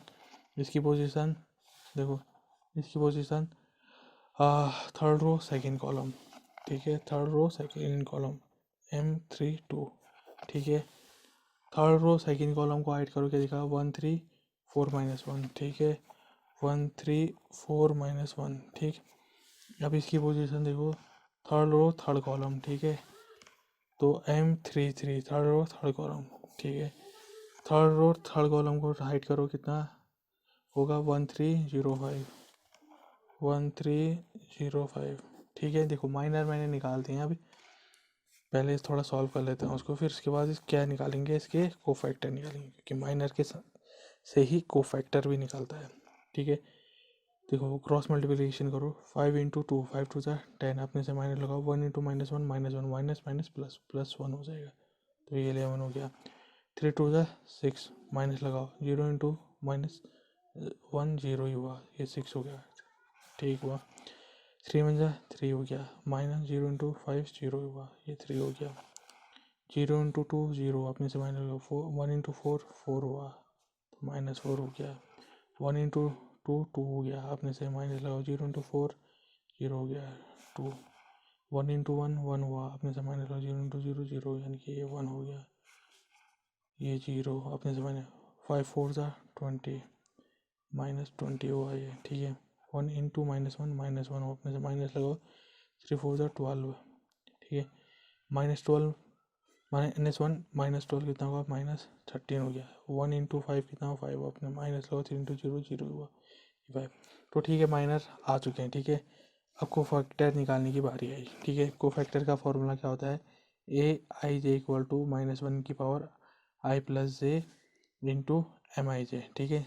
इसकी पोजीशन देखो, इसकी position third row second column, ठीक है, third row second column M32, ठीक है। थर्ड रो सेकेंड कॉलम को हाइड करो, क्या दिखा, 1 3 4 -1, ठीक है, 1 3 4 -1, ठीक। अब इसकी पोजीशन देखो, थर्ड रो थर्ड कॉलम, ठीक है, तो M33 third row third column, ठीक है। थर्ड रो थर्ड कॉलम को हाइड करो, कितना होगा, 1 3 0 5 1 3 0 5, ठीक है। देखो माइनर मैंने निकाल दिए हैं, अभी पहले थोड़ा सॉल्व कर लेते हैं उसको, फिर उसके बाद क्या निकालेंगे, इसके कोफैक्टर निकालेंगे, क्योंकि माइनर के से ही कोफैक्टर भी निकलता है, ठीक है। देखो क्रॉस मल्टीप्लिकेशन करो, 5 × 2 5 2 10, अपने से माइनस लगाओ, 1 × -1 -1 माइनस माइनस प्लस प्लस 1 हो जाएगा, तो ये 11 हो गया। 3 2 6 माइनस लगाओ, 0 × -1 0 ही हुआ, ये 6 हो गया, ठीक हुआ। 3 1 3 हो गया, -0 × 5 0 हुआ, ये 3 हो गया। 0 × 2 0, अपने से माइनस लगाओ, 1 × 4 4 हुआ, तो -4 हो गया। 1 × 2 2 हो गया, अपने से माइनस लगाओ, 0 × 4 0 हो गया 2, 1 × 1 1 हुआ, अपने से माइनस लगाओ, 0 × 0 0, यानी कि ये 1 हो गया, ये 0, अपने से माइनस 5 4 20 -20 हुआ ये, ठीक है। 1 × -1 -1 हो, अपने से माइनस लगाओ, 3 4 12, ठीक है। -12 -1 -12 कितना हुआ, -13 हो गया। 1 × 5 कितना हुआ, 5, अपने माइनस लगाओ, 3 × 0 0 हुआ, 5, तो ठीक है, माइनर आ चुके हैं, ठीक है। अब कोफैक्टर निकालने की बारी आई, ठीक है। कोफैक्टर का फॉर्मूला क्या होता है, AIJ = -1 की पावर I + J × MIJ, ठीक है।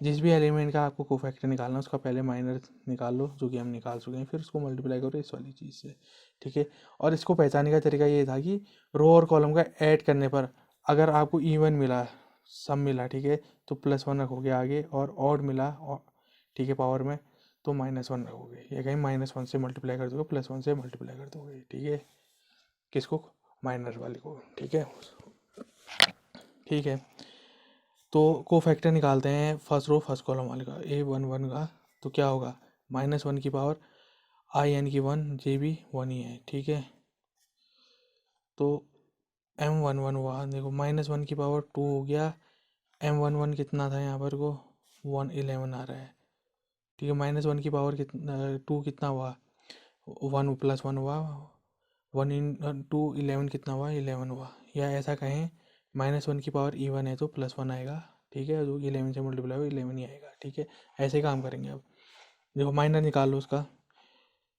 जिस भी एलिमेंट का आपको कोफैक्टर निकालना है, उसका पहले माइनर निकाल लो, जो कि हम निकाल चुके हैं, फिर उसको मल्टीप्लाई करो इस वाली चीज़ से, ठीक है। और इसको पहचानने का तरीका ये था कि रो और कॉलम का ऐड करने पर अगर आपको इवन मिला, सम मिला, ठीक है, तो +1 रखोगे आगे, और ऑड मिला, और ठीक है पावर में, तो -1 रखोगे, या कहीं -1 से मल्टीप्लाई कर दोगे, +1 से मल्टीप्लाई कर दोगे, ठीक है, किसको, माइनर वाले को, ठीक है, ठीक है। तो को फैक्टर निकालते हैं फर्स्ट रो फर्स्ट कॉलम वाले का, A11 का। तो क्या होगा, -1 की पावर I यानी कि 1, J भी 1 ही है, ठीक है। तो M11 हुआ, देखो -1 की पावर 2 हो गया, M11 कितना था यहाँ पर को 111 आ रहा है, ठीक है। -1 की पावर कितना 2 कितना हुआ 1 + 1 हुआ 1 इन 2 11 कितना हुआ 11 हुआ। या ऐसा कहें -1 की पावर इवन है तो +1 आएगा, ठीक है। जो 11 से मल्टीप्लाई हो 11 ही आएगा, ठीक है। ऐसे काम करेंगे। अब देखो माइनर निकाल लो उसका,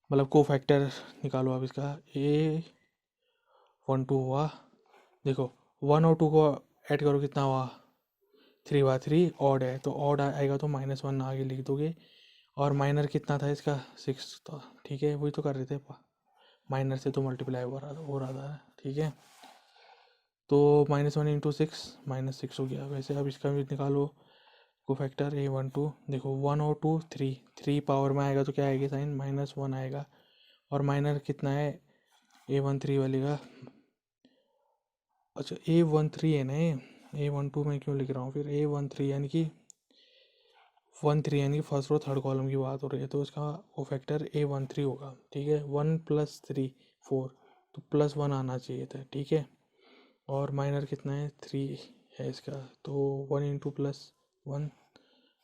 मतलब को फैक्टर निकालो अब इसका। A12 हुआ, देखो 1 और 2 को ऐड करो कितना हुआ 3 हुआ, 3 ऑड है तो ऑड आएगा तो -1 आगे लिख दोगे। और माइनर कितना था इसका 6 था, ठीक है। वही तो कर रहे थे, माइनर से तो मल्टीप्लाई हो रहा था, ठीक है। तो -1 × 6 -6 हो गया। वैसे अब इसका भी निकालो को फैक्टर A12, देखो 1 और 2 3 पावर में आएगा तो क्या आएगा साइन -1 आएगा। और माइनर कितना है A13 वाले का, अच्छा A13 है ना, A12 में क्यों लिख रहा हूँ फिर, A13 यानी कि 13 यानी कि फर्स्ट रो थर्ड कॉलम की बात हो रही है, तो इसका वो फैक्टर A13 होगा, ठीक है। 1 + 3 4, तो +1 आना चाहिए था, ठीक है। और माइनर कितना है 3 है इसका, तो 1 × +1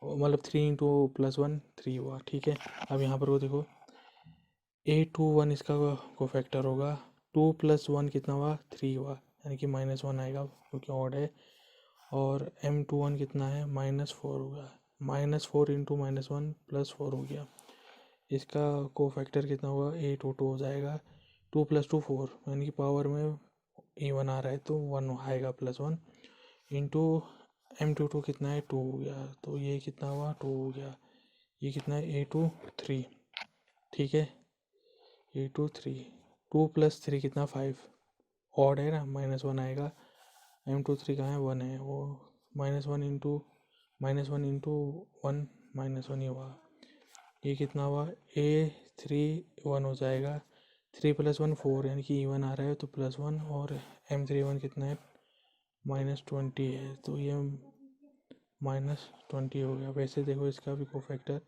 मतलब 3 × +1 3 हुआ, ठीक है। अब यहाँ पर वो देखो A21 इसका को फैक्टर होगा, 2 + 1 कितना हुआ 3 हुआ, यानी कि -1 आएगा क्योंकि ऑड है। और M21 कितना है -4 होगा, -4 × -1 +4 हो गया। इसका को फैक्टर कितना हुआ A22 हो जाएगा, 2 + 2 4, यानी कि पावर में इवन आ रहा है तो 1 आएगा +1 इंटू M22 कितना है 2 हो गया, तो ये कितना हुआ 2 हो गया। ये कितना है A23, ठीक है। A23 2 + 3 कितना 5, ऑड है ना, -1 आएगा। M23 कहाँ है 1 है, वो -1 × -1 -1 ही हुआ। ये कितना हुआ A31 हो जाएगा, 3 + 1 4, यानी कि इवन आ रहा है तो +1। और M31 कितना है -20 है, तो ये -20 हो गया। वैसे देखो इसका भी को फैक्टर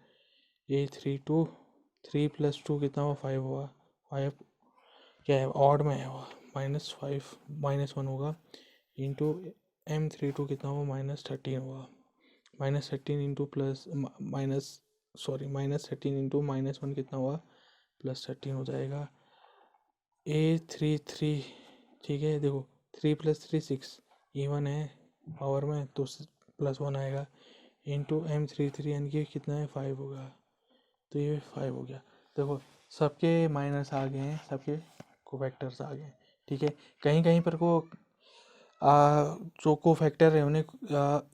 A32 3 + 2 कितना हुआ 5 हुआ, 5 क्या है ऑड में है हुआ, -5 -1 होगा इंटू M32 कितना हुआ -13 हुआ, -13 इंटू प्लस माइनस सॉरी -13 × -1 कितना हुआ +13 हो जाएगा। A33, ठीक है। देखो 3 + 3 6 इवन है पावर में तो +1 आएगा इंटू M33 यानी कि कितना है 5 होगा, तो ये 5 हो गया। देखो सबके माइनस आ गए हैं, सबके को फैक्टर्स आ गए, ठीक है। कहीं कहीं पर को जो को फैक्टर है उन्हें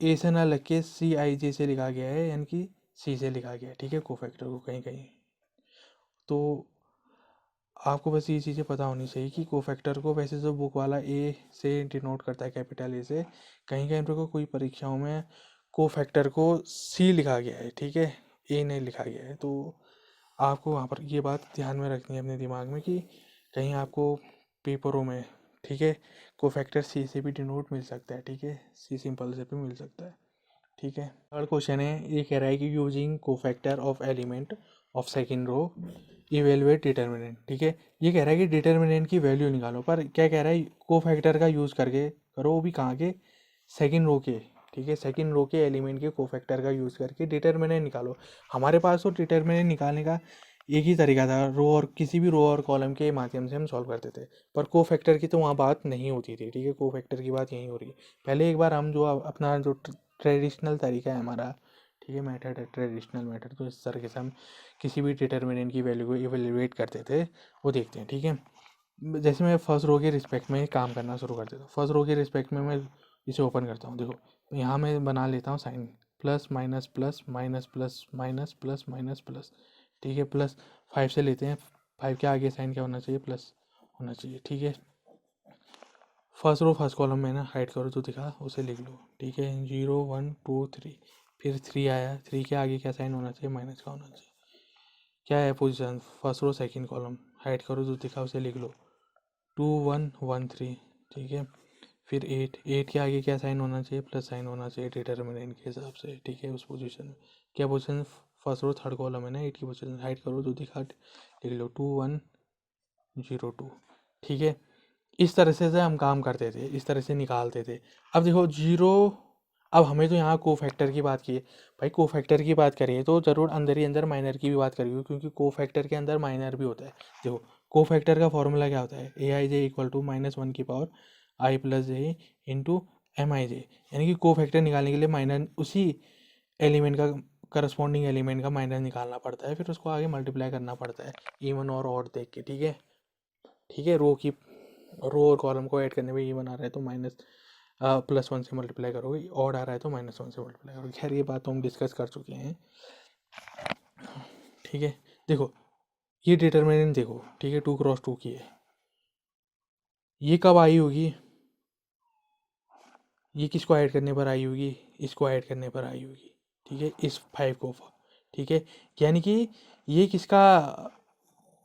ए से ना लग के CIJ से लिखा गया है, यानी कि C से लिखा गया है, ठीक है, को फैक्टर को कहीं कहीं। तो आपको बस ये चीज़ें पता होनी चाहिए कि को फैक्टर को वैसे जो बुक वाला A से डिनोट करता है, कैपिटल A से, कहीं कहीं पर को कोई परीक्षाओं में को फैक्टर को C लिखा गया है, ठीक है, A नहीं लिखा गया है। तो आपको वहाँ पर ये बात ध्यान में रखनी है अपने दिमाग में कि कहीं आपको पेपरों में, ठीक है, को फैक्टर C से भी डिनोट मिल सकता है, ठीक है, C सिंपल से भी मिल सकता है, ठीक है। थर्ड क्वेश्चन है, ये कह रहा है कि using cofactor of element of second row evaluate determinant, ठीक है। ये कह रहा है कि डिटर्मिनेंट की वैल्यू निकालो, पर क्या कह रहा है को फैक्टर का यूज़ करके करो, वो भी कहाँ के सेकेंड रो के, ठीक है, सेकेंड रो के एलिमेंट के को फैक्टर का यूज़ करके डिटर्मिनेंट निकालो। हमारे पास तो डिटर्मिनेंट निकालने का एक ही तरीका था, रो और किसी भी रो और कॉलम के माध्यम से हम सॉल्व करते थे, पर को फैक्टर की तो वहाँ बात नहीं होती थी, ठीक है। को फैक्टर की बात यहीं हो रही है। पहले एक बार हम जो अपना जो ट्रेडिशनल तरीका है हमारा, ठीक है, मेथड है ट्रेडिशनल मेथड, तो इस तरीके से हम किसी भी डिटर्मिनेंट की वैल्यू को इवेल्युएट करते थे, वो देखते हैं, ठीक है। जैसे मैं फर्स्ट रो के रिस्पेक्ट में काम करना शुरू कर देता हूँ, फर्स्ट रो के रिस्पेक्ट में मैं इसे ओपन करता हूँ, देखो तो यहाँ मैं बना लेता हूँ sign plus minus plus minus plus minus plus minus plus, ठीक है। प्लस 5 से लेते हैं, 5 के आगे साइन क्या होना चाहिए प्लस होना चाहिए, ठीक है। फर्स्ट रो फर्स्ट कॉलम में ना हाइड करो जो दिखा उसे लिख लो, ठीक है। 0 1 2 3, फिर 3 आया, 3 के आगे क्या साइन होना चाहिए माइनस का होना चाहिए। क्या है position first row second column, hide करो जो दिखा उसे लिख लो 2 1 1 3, ठीक है। फिर 8 के आगे क्या साइन होना चाहिए, प्लस साइन होना चाहिए डिटर्मिनेंट के हिसाब से, ठीक है। उस पोजीशन में क्या position, first row third column है ना, 8 की पोजीशन हाइड करो जो दिखा लिख लो 2 1 0 2, ठीक है। इस तरह से हम काम करते थे, इस तरह से निकालते थे। अब देखो जीरो, अब हमें तो यहाँ कोफैक्टर की बात की है भाई, कोफैक्टर की बात करिए तो ज़रूर अंदर ही अंदर माइनर की भी बात करिए, क्योंकि कोफैक्टर के अंदर माइनर भी होता है। देखो कोफैक्टर का फॉर्मूला क्या होता है, ए आई जे इक्वल टू -1 की पावर आई प्लस जे इंटू एम आई जे, यानी कि कोफैक्टर निकालने के लिए माइनर उसी एलिमेंट का करस्पॉन्डिंग एलिमेंट का माइनर निकालना पड़ता है, फिर उसको आगे मल्टीप्लाई करना पड़ता है इवन और ऑड देख के, ठीक है। ठीक है, रो और कॉलम को ऐड करने में इवन आ रहा है तो +1 से मल्टीप्लाई करोगे, ऑड आ रहा है तो -1 से मल्टीप्लाई करोगे। खैर ये बात तो हम डिस्कस कर चुके हैं, ठीक है। देखो ये डिटर्मिनेंट देखो, ठीक है, 2 क्रॉस 2 की है, ये कब आई होगी, ये किसको ऐड करने पर आई होगी, इसको ऐड करने पर आई होगी, ठीक है, इस 5 को, ठीक है। यानी कि ये किसका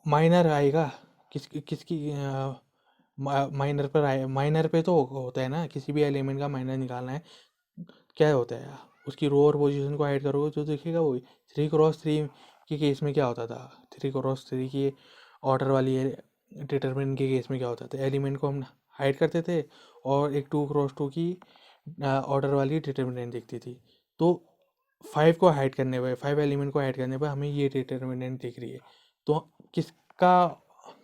माइनर आएगा, किसकी माइनर पर आए, माइनर पे तो होता है ना, किसी भी एलिमेंट का माइनर निकालना है, क्या होता है उसकी रो और पोजीशन को ऐड करोगे जो दिखेगा वही। 3 क्रॉस 3 के केस में क्या होता था, 3 क्रॉस 3 की ऑर्डर वाली डिटर्मिनेंट के केस में क्या होता था, एलिमेंट को हम हाइड करते थे और एक 2 क्रॉस 2 की ऑर्डर वाली डिटर्मिनेंट दिखती थी। तो 5 को हाइड करने पर, 5 एलिमेंट को ऐड करने पर हमें ये डिटर्मिनेंट दिख रही है। तो किसका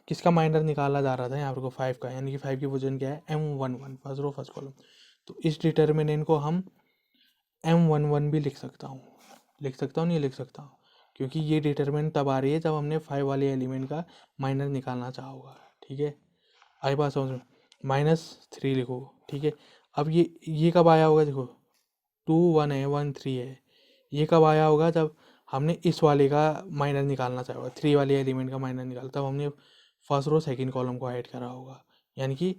किसका माइनर निकाला जा रहा था यहाँ पर 5 का, यानी कि 5 की पोजीशन क्या है, M11 first row first column. तो इस डिटर्मिनेंट को हम M11 भी लिख सकता हूँ, नहीं लिख सकता हूँ, क्योंकि ये डिटर्मिनेंट तब आ रही है जब हमने 5 वाले एलिमेंट का माइनर निकालना चाहा होगा, ठीक है। आई बात समझ में, -3 लिखो, ठीक है। अब ये कब आया होगा, देखो 2 1 है 1 3 है, ये कब आया होगा जब हमने इस वाले का माइनर निकालना चाहा होगा, 3 वाले एलिमेंट का माइनर निकाला, तब हमने फर्स्ट रो सेकंड कॉलम को ऐड करा होगा, यानी कि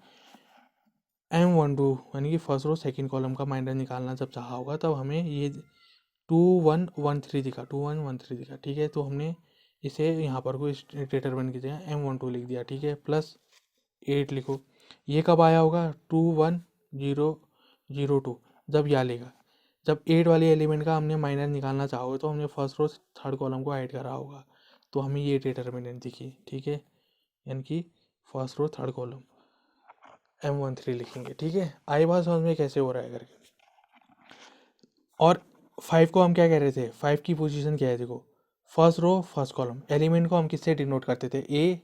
M12 यानी कि फर्स्ट रो सेकंड कॉलम का माइनर निकालना जब चाहा होगा तब हमें ये 2 1 1 3 दिखा, 2 1 1 3 दिखा, ठीक है। तो हमने इसे यहाँ पर कोई डिटरमिनेंट की जगह M12 लिख दिया, ठीक है, +8 लिखो। ये कब आया होगा, 2 1 0 0 2, जब यह लेगा, जब 8 वाले एलिमेंट का हमने माइनर निकालना चाहोगे तो हमने फर्स्ट रो थर्ड कॉलम को ऐड करा होगा, तो हमें ये डिटरमिनेंट दिखी, ठीक है, यानी कि first row third column M13 लिखेंगे, ठीक है। आई बात समझ में कैसे हो रहा है करके। और 5 को हम क्या कह रहे थे, 5 की पोजीशन क्या है, देखो first row first column, element को हम किससे डिनोट करते थे, ए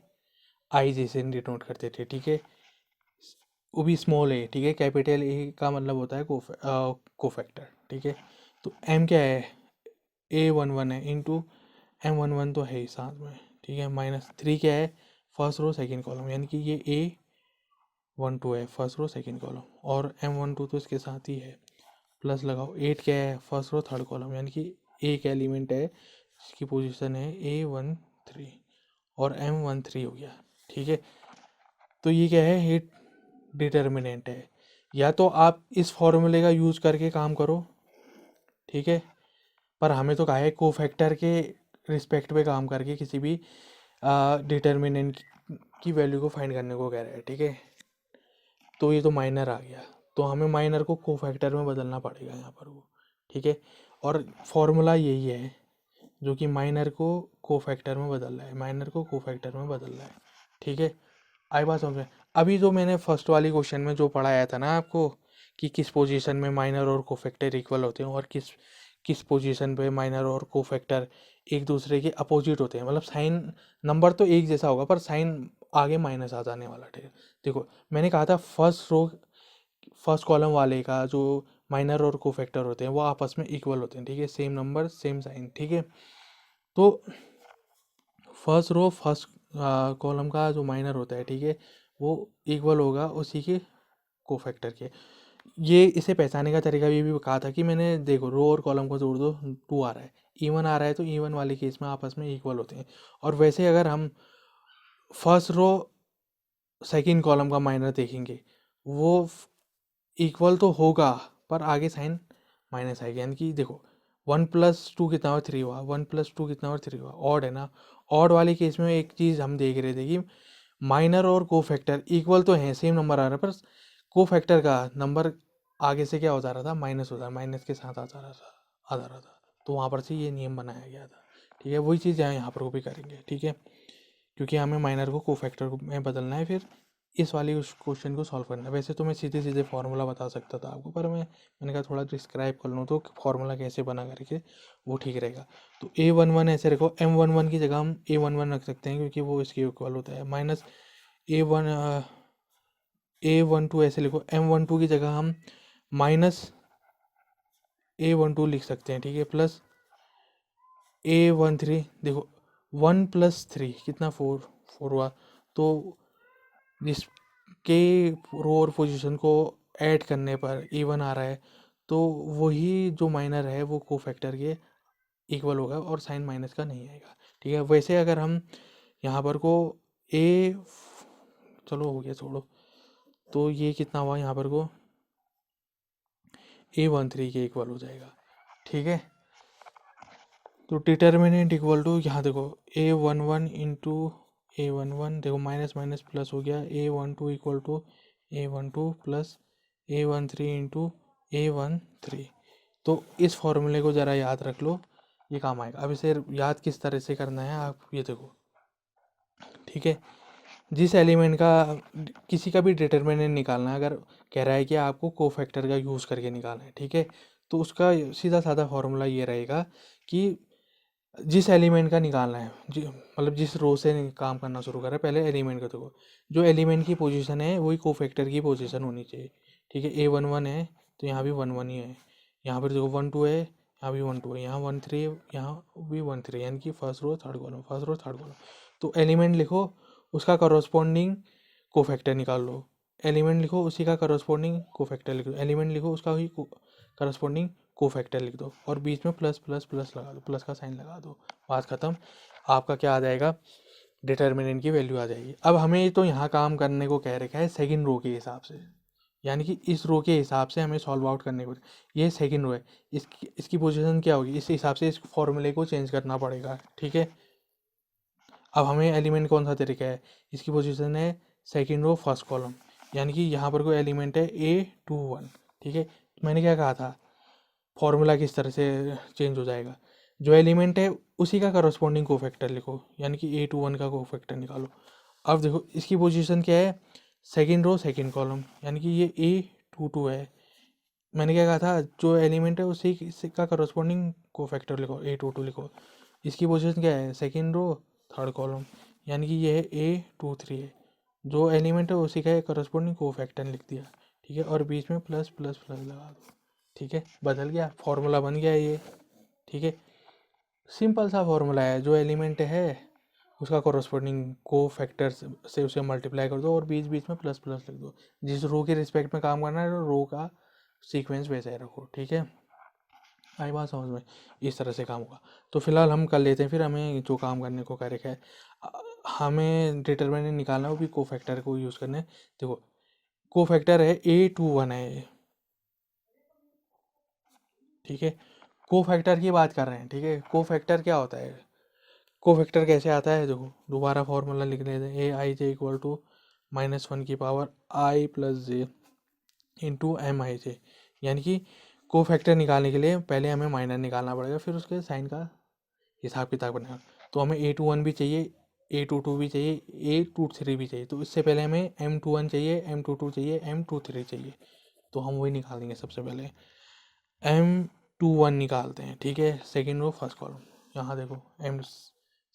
आई जे से डिनोट करते थे, ठीक है, वो भी स्मॉल ए, ठीक है। कैपिटल ए का मतलब होता है कोफैक्टर, ठीक है। तो एम क्या है, A11 है इंटू M11 तो है ही साथ में, ठीक है, -3 क्या है, फर्स्ट रो सेकेंड कॉलम, यानी कि ये A12 है फर्स्ट रो सेकेंड कॉलम, और M12 तो इसके साथ ही है, प्लस लगाओ। 8 क्या है, फर्स्ट रो थर्ड कॉलम, यानी कि एक एलिमेंट है जिसकी पोजीशन है A13 और M13 हो गया, ठीक है। तो ये क्या है, ये डिटर्मिनेंट है। या तो आप इस फॉर्मूले का यूज़ करके काम करो, ठीक है, पर हमें तो कहा है कोफैक्टर के रिस्पेक्ट पे काम करके किसी भी डिटर्मिनेंट की वैल्यू को फाइंड करने को कह रहा है, ठीक है। तो ये तो माइनर आ गया, तो हमें माइनर को कोफैक्टर में बदलना पड़ेगा यहाँ पर वो, ठीक है। और फॉर्मूला यही है जो कि माइनर को कोफैक्टर में बदल रहा है, माइनर को कोफैक्टर में बदल रहा है, ठीक है। आई बात समझ में। अभी जो मैंने फर्स्ट वाली क्वेश्चन में जो पढ़ाया था ना आपको, कि किस पोजीशन में माइनर और कोफैक्टर इक्वल होते हैं और किस किस पोजीशन पे माइनर और कोफैक्टर एक दूसरे के अपोजिट होते हैं, मतलब साइन नंबर तो एक जैसा होगा पर साइन आगे माइनस आ जाने वाला, ठीक है। देखो मैंने कहा था फर्स्ट कॉलम वाले का जो माइनर और कोफैक्टर होते हैं वो आपस में इक्वल होते हैं, ठीक है, सेम नंबर सेम साइन, ठीक है। तो फर्स्ट रो फर्स्ट कॉलम का जो माइनर होता है, ठीक है, वो इक्वल होगा उसी के कोफैक्टर के। ये इसे पहचानने का तरीका भी कहा था कि मैंने, देखो रो और कॉलम को जोड़ दो, 2 आ रहा है, इवन आ रहा है, तो इवन वाले केस में आपस में इक्वल होते हैं। और वैसे अगर हम फर्स्ट रो सेकंड कॉलम का माइनर देखेंगे वो इक्वल तो होगा पर आगे साइन माइनस आएगी, यानी कि देखो 1 + 2 कितना और 3 हुआ, 1 + 2 कितना और 3 हुआ, ऑड है ना। ऑड वाले केस में एक चीज़ हम देख रहे थे कि माइनर और कोफैक्टर इक्वल तो हैं, सेम नंबर आ रहा है, पर कोफैक्टर का नंबर आगे से क्या हो जा रहा था, माइनस हो जा, माइनस के साथ आ जा रहा था, तो वहाँ पर से ये नियम बनाया गया था। ठीक है, वही चीज़ यहाँ पर भी करेंगे। ठीक है, क्योंकि हमें माइनर को कोफैक्टर में बदलना है, फिर इस वाली उस क्वेश्चन को सॉल्व करना है। वैसे तो मैं सीधे सीधे फार्मूला बता सकता था आपको, पर मैंने कहा थोड़ा डिस्क्राइब कर लूँ तो फार्मूला कैसे बना करके वो ठीक रहेगा। तो A11 ऐसे रखो, M11 की जगह हम A11 रख सकते हैं, क्योंकि वो इसके इक्वल होता है। माइनस A12 ऐसे लिखो, M12 की जगह हम माइनस A12 लिख सकते हैं। ठीक है, प्लस A13, देखो 1 + 3 कितना, 4 हुआ, तो जिसके रो और पोजीशन को ऐड करने पर इवन आ रहा है, तो वही जो माइनर है वो कोफैक्टर के इक्वल होगा और साइन माइनस का नहीं आएगा। ठीक है, वैसे अगर हम यहाँ पर को ए, चलो हो गया छोड़ो, तो ये कितना हुआ यहाँ पर को A13 के इक्वल हो जाएगा। ठीक है, तो डिटर्मिनेंट इक्वल टू, यहाँ देखो A11 इंटू A11, देखो माइनस माइनस प्लस हो गया, A12 equal to A12 plus A13 into A13। तो इस फॉर्मूले को ज़रा याद रख लो, ये काम आएगा। अब इसे याद किस तरह से करना है आप ये देखो। ठीक है, जिस एलिमेंट का किसी का भी डिटर्मिनेंट निकालना है, अगर कह रहा है कि आपको कोफैक्टर का यूज़ करके निकालना है, ठीक है, तो उसका सीधा साधा फॉर्मूला ये रहेगा कि जिस एलिमेंट का निकालना है, मतलब जिस रो से काम करना शुरू कर रहा है, पहले एलिमेंट का देखो, जो एलिमेंट की पोजीशन है वही कोफैक्टर की पोजीशन होनी चाहिए। ठीक है, A11 है तो यहाँ भी 1 1 ही है, यहाँ पर देखो 1 2 है, यहाँ भी 1 2 है, यहाँ 1 3, यहाँ भी 1 3, यानी कि first row third column, first row third column. तो एलिमेंट लिखो, उसका करस्पॉन्डिंग कोफैक्टर निकाल लो, एलिमेंट लिखो उसी का करस्पॉन्डिंग कोफैक्टर लिख दो, एलिमेंट लिखो उसका ही करस्पॉन्डिंग कोफैक्टर लिख दो, और बीच में प्लस प्लस प्लस लगा दो, प्लस का साइन लगा दो, बात खत्म। आपका क्या आ जाएगा, डिटर्मिनेंट की वैल्यू आ जाएगी। अब हमें तो यहाँ काम करने को कह रखा है सेकंड रो के हिसाब से, यानी कि इस रो के हिसाब से हमें सॉल्व आउट करने को, ये सेकंड रो है, इसकी पोजीशन क्या होगी, इस हिसाब से इस फॉर्मूले को चेंज करना पड़ेगा। ठीक है, अब हमें एलिमेंट कौन सा तरीका है, इसकी पोजीशन है सेकंड रो फर्स्ट कॉलम, यानी कि यहाँ पर कोई एलिमेंट है A21। ठीक है, मैंने क्या कहा था, फॉर्मूला किस तरह से चेंज हो जाएगा, जो एलिमेंट है उसी का करस्पॉन्डिंग कोफैक्टर लिखो, यानी कि A21 का कोफैक्टर निकालो। अब देखो इसकी पोजीशन क्या है, सेकंड रो सेकंड कॉलम, यानी कि ये A22 है। मैंने क्या कहा था, जो एलिमेंट है उसी का करस्पॉन्डिंग कोफैक्टर लिखो, A22 लिखो। इसकी पोजीशन क्या है, सेकंड रो थर्ड कॉलम, यानी कि ये है A23 है, जो एलिमेंट है उसी का करस्पॉन्डिंग कोफैक्टर लिख दिया। ठीक है, और बीच में प्लस प्लस प्लस लगा दो। ठीक है, बदल गया, फॉर्मूला बन गया ये। ठीक है, सिंपल सा फॉर्मूला है, जो एलिमेंट है उसका कोरस्पॉन्डिंग को फैक्टर से उसे मल्टीप्लाई कर दो और बीच बीच में प्लस प्लस लिख दो। जिस रो के रिस्पेक्ट में काम करना है रो का सीक्वेंस वैसे ही रखो। ठीक है, आई बात समझ में, इस तरह से काम होगा। तो फिलहाल हम कर लेते हैं, फिर हमें जो काम करने को कह रखा है, हमें डिटरमिनेंट निकालना है, वो भी को फैक्टर को यूज़ करना है। देखो को फैक्टर है A21 है। ठीक है, को फैक्टर की बात कर रहे हैं। ठीक है, को फैक्टर क्या होता है, को फैक्टर कैसे आता है, देखो दोबारा फॉर्मूला लिख लेते हैं, AIJ इक्वल टू -1 की power I + J into MIJ। यानी कि को फैक्टर निकालने के लिए पहले हमें माइनर निकालना पड़ेगा, फिर उसके साइन का हिसाब किताब बनेगा। तो हमें A21 भी चाहिए, A22 भी चाहिए, A23 भी चाहिए। तो इससे पहले हमें M21 चाहिए, M22 चाहिए, M23 चाहिए। तो हम वही निकालेंगे। सबसे पहले M21 निकालते हैं। ठीक है, सेकेंड रो फर्स्ट कॉलम, यहाँ देखो M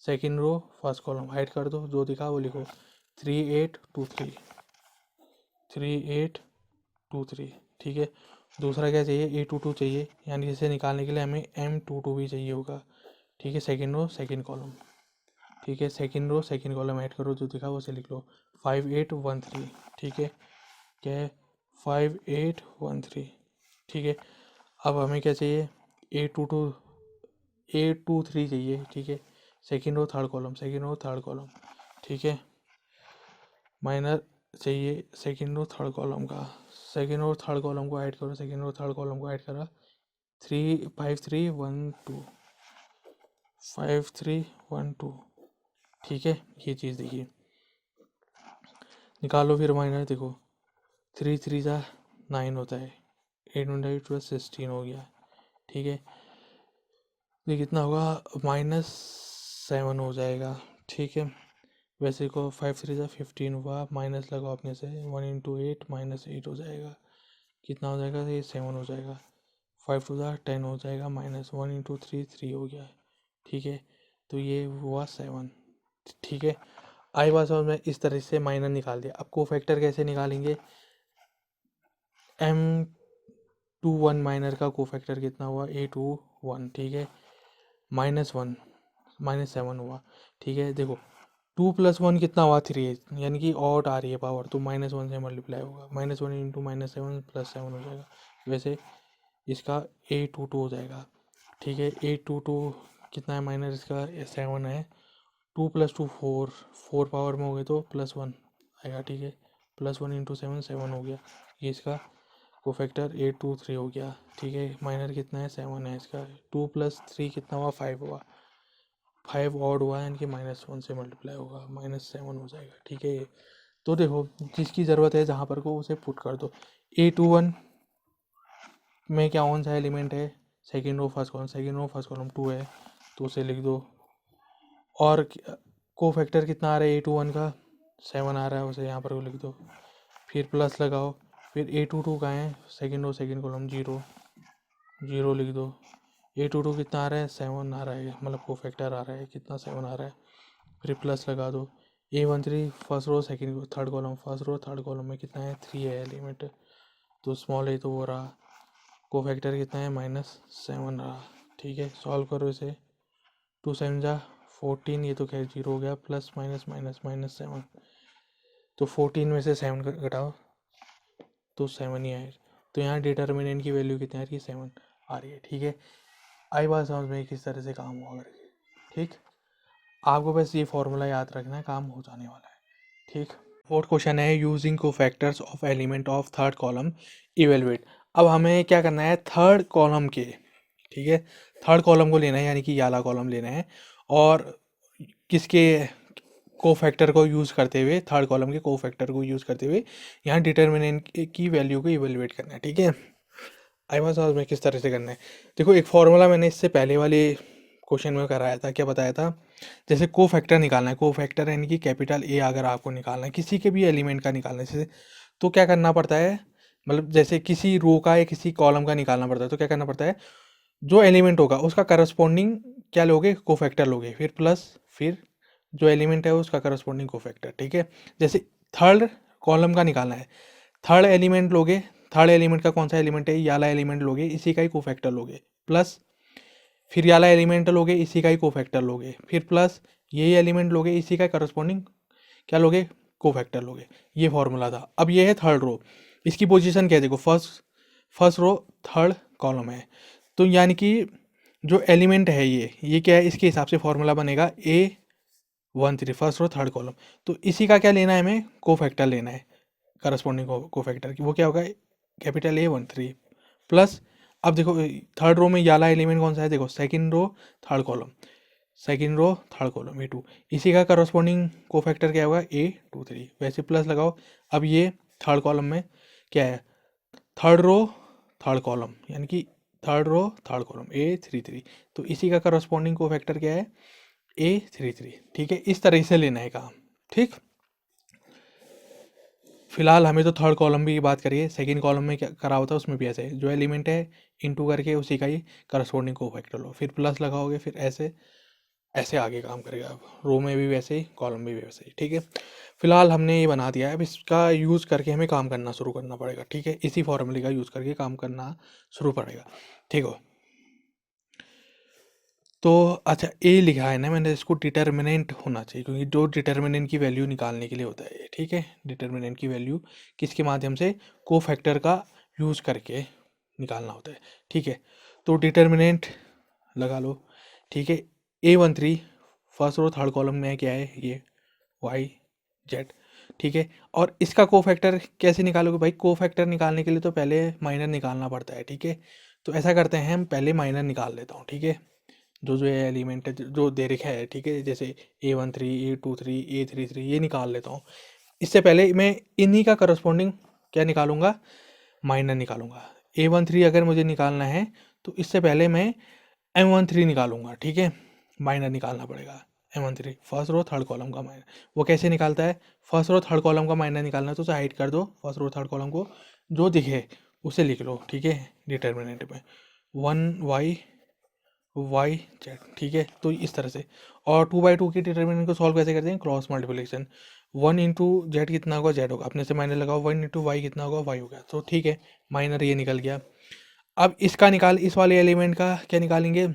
second row first column hide कर दो, जो दिखा वो लिखो 3823 3823। ठीक है, दूसरा क्या चाहिए, A22 चाहिए, यानी इसे निकालने के लिए हमें M22 भी चाहिए होगा। ठीक है, सेकेंड रो सेकेंड कॉलम। ठीक है, second row second column add करो, जो दिखा वो से लिख लो 5813। ठीक है, क्या है 5813। ठीक है, अब हमें क्या चाहिए, A23 चाहिए। ठीक है, second row third column, second row third column. ठीक है, माइनर चाहिए सेकेंड रो थर्ड कॉलम का, सेकेंड रो थर्ड कॉलम को ऐड करो, सेकेंड रो थर्ड कॉलम को ऐड करा 5312 5312। ठीक है, ये चीज़ देखिए, निकालो फिर माइनर, देखो 3 3 ज़ा 9 होता है, 8 × 8 + 16 हो गया, ठीक है। ये कितना होगा, -7 हो जाएगा, ठीक है। वैसे को 5 3 ज़ा 15 हुआ, माइनस लगाओ अपने से, 1 × 8 -8 हो जाएगा, कितना हो जाएगा, ये 7 हो जाएगा। 5 2 ज़ा 10 हो जाएगा, -1 × 3 3 हो गया, ठीक है। तो ये हुआ 7, ठीक है। आई बात समझ में, इस तरह से माइनर निकाल दिया। अब कोफैक्टर कैसे निकालेंगे, M21 माइनर का कोफैक्टर कितना हुआ, A21, ठीक है। -1 -7 हुआ, ठीक है। देखो 2 + 1 कितना हुआ, 3, यानी कि ऑड आ रही है पावर, तो -1 से मल्टीप्लाई होगा, -1 × -7 + 7 हो जाएगा। वैसे इसका A22 हो जाएगा, ठीक है। A22 कितना है माइनर इसका, 7 है। 2 + 2 4, 4 पावर में हो गए तो +1 आएगा, ठीक है। +1 × 7 7 हो गया, ये इसका कोफैक्टर 823 हो गया, ठीक है। माइनर कितना है, 7 है इसका। 2 + 3 कितना हुआ, 5 हुआ, 5 ऑड हुआ, यानी कि -1 से मल्टीप्लाई होगा, -7 हो जाएगा, ठीक है। तो देखो जिसकी ज़रूरत है जहाँ पर को उसे पुट कर दो। A21 में क्या कौन सा एलिमेंट है, second row first column, second row first column 2 है, तो उसे लिख दो। और कोफैक्टर कितना आ रहा है A21 का, 7 आ रहा है, उसे यहाँ पर लिख दो। फिर प्लस लगाओ, फिर A22 का है, सेकेंड रो सेकेंड कॉलम 0 0 लिख दो। A22 कितना आ रहा है, 7 आ रहा है, मतलब कोफैक्टर आ रहा है कितना, 7 आ रहा है। फिर प्लस लगा दो। A13 first row second third column, first row third column में कितना है, 3 है एलिमेंट, तो स्मॉल a तो वो रहा। कोफैक्टर कितना है, -7 रहा, ठीक है। सॉल्व करो इसे, 2 7 ज़ा 14, ये तो खैर 0 हो गया, प्लस माइनस माइनस -7, तो 14 में से 7 घटाओ तो 7 ही आए। तो यहाँ डिटर्मिनेंट की वैल्यू कितनी आ रही है, 7 आ रही है, ठीक है। आई बात समझ में किस तरह से काम हुआ करके, ठीक। आपको बस ये फॉर्मूला याद रखना है, काम हो जाने वाला है, ठीक। फोर्थ क्वेश्चन है, using cofactors of element of third column evaluate. अब हमें क्या करना है, थर्ड कॉलम के, ठीक है, थर्ड कॉलम को लेना है, यानी कि ये वाला कॉलम लेना है, और किसके कोफैक्टर को यूज़ करते हुए, थर्ड कॉलम के कोफैक्टर को यूज़ करते हुए यहाँ डिटर्मिनेंट की वैल्यू को इवेलुएट करना है, ठीक है। आई वाज समझ में किस तरह से करना है। देखो एक फॉर्मूला मैंने इससे पहले वाले क्वेश्चन में कराया था, क्या बताया था, जैसे कोफैक्टर निकालना है, कोफैक्टर यानी कि कैपिटल ए अगर आपको निकालना है किसी के भी एलिमेंट का निकालना है, जैसे तो क्या करना पड़ता है, मतलब जैसे किसी रो का या किसी कॉलम का निकालना पड़ता है, तो क्या करना पड़ता है, जो एलिमेंट होगा उसका करस्पॉन्डिंग क्या लोगे, कोफैक्टर लोगे, फिर प्लस, फिर जो एलिमेंट है उसका करस्पॉन्डिंग कोफैक्टर, ठीक है। जैसे थर्ड कॉलम का निकालना है, थर्ड एलिमेंट लोगे, थर्ड एलिमेंट का कौन सा एलिमेंट है, ये वाला एलिमेंट लोगे, इसी का ही कोफैक्टर लोगे, प्लस फिर ये वाला एलिमेंट लोगे, इसी का ही कोफैक्टर लोगे, फिर प्लस यही एलिमेंट लोगे, इसी का करस्पॉन्डिंग क्या लोगे, कोफैक्टर लोगे। ये फॉर्मूला था। अब ये है थर्ड रो, इसकी पोजीशन क्या है, देखो फर्स्ट रो थर्ड कॉलम है, तो यानी कि जो एलिमेंट है ये क्या है, इसके हिसाब से फॉर्मूला बनेगा A13 first row third column, तो इसी का क्या लेना है, हमें कोफैक्टर लेना है, करस्पॉन्डिंग कोफैक्टर की, वो क्या होगा, कैपिटल A13 प्लस। अब देखो थर्ड रो में याला एलिमेंट कौन सा है, देखो second row third column, second row third column A2, इसी का करस्पॉन्डिंग कोफैक्टर क्या होगा, A23, वैसे प्लस लगाओ। अब ये थर्ड कॉलम में क्या है, थर्ड रो थर्ड कॉलम, यानी कि third row third column A33, तो इसी का करस्पॉन्डिंग कोफैक्टर क्या है, A33, ठीक है। इस तरह से लेना है काम, ठीक। फिलहाल हमें तो थर्ड कॉलम की बात करिए, सेकंड कॉलम में क्या करा होता है उसमें भी ऐसे है, जो एलिमेंट है इनटू करके उसी का ही करस्पॉन्डिंग कोफैक्टर लो, फिर प्लस लगाओगे, फिर ऐसे ऐसे आगे काम करेगा। अब रो में भी वैसे ही, कॉलम में भी वैसे ही, ठीक है। फिलहाल हमने ये बना दिया है, अब इसका यूज़ करके हमें काम करना शुरू करना पड़ेगा, ठीक है। इसी फॉर्मूले का यूज़ करके काम करना शुरू पड़ेगा, ठीक हो। तो अच्छा ए लिखा है ना मैंने, इसको डिटर्मिनेंट होना चाहिए, क्योंकि जो डिटर्मिनेंट की वैल्यू निकालने के लिए होता है, ठीक है। डिटर्मिनेंट की वैल्यू किसके माध्यम से, कोफैक्टर का यूज़ करके निकालना होता है, ठीक है। तो डिटर्मिनेंट लगा लो, ठीक है। A13 first row third column में क्या है, ये YZ, ठीक है। और इसका कोफैक्टर कैसे निकालोगे भाई, कोफैक्टर निकालने के लिए तो पहले माइनर निकालना पड़ता है, ठीक है। तो ऐसा करते हैं, हम पहले माइनर निकाल लेता हूँ, ठीक है। जो ये एलिमेंट है जो दे रखा है, ठीक है, जैसे A13 A23 A33 ये निकाल लेता हूँ। इससे पहले मैं इन्हीं का करस्पॉन्डिंग क्या निकालूंगा, माइनर निकालूंगा। A13 अगर मुझे निकालना है तो इससे पहले मैं M13 निकालूंगा, ठीक है, माइनर निकालना पड़ेगा। M13 first row third column का माइनर, वो कैसे निकालता है, फर्स्ट रो थर्ड कॉलम का माइनर निकालना है तो उसे हाइड कर दो, फर्स्ट रो थर्ड कॉलम को जो दिखे उसे लिख लो, ठीक है, डिटर्मिनेंट में 1y y z, ठीक है। तो इस तरह से, और 2/2 की डिटर्मिनेंट को सॉल्व कैसे करते हैं, क्रॉस मल्टीप्लिकेशन, 1 इंटू जेड कितना होगा, जेड होगा, अपने से माइनर लगाओ, 1 इंटू वाई कितना होगा, वाई होगा, तो ठीक है, माइनर ये निकल गया। अब इसका निकाल, इस वाले एलिमेंट का क्या निकालेंगे,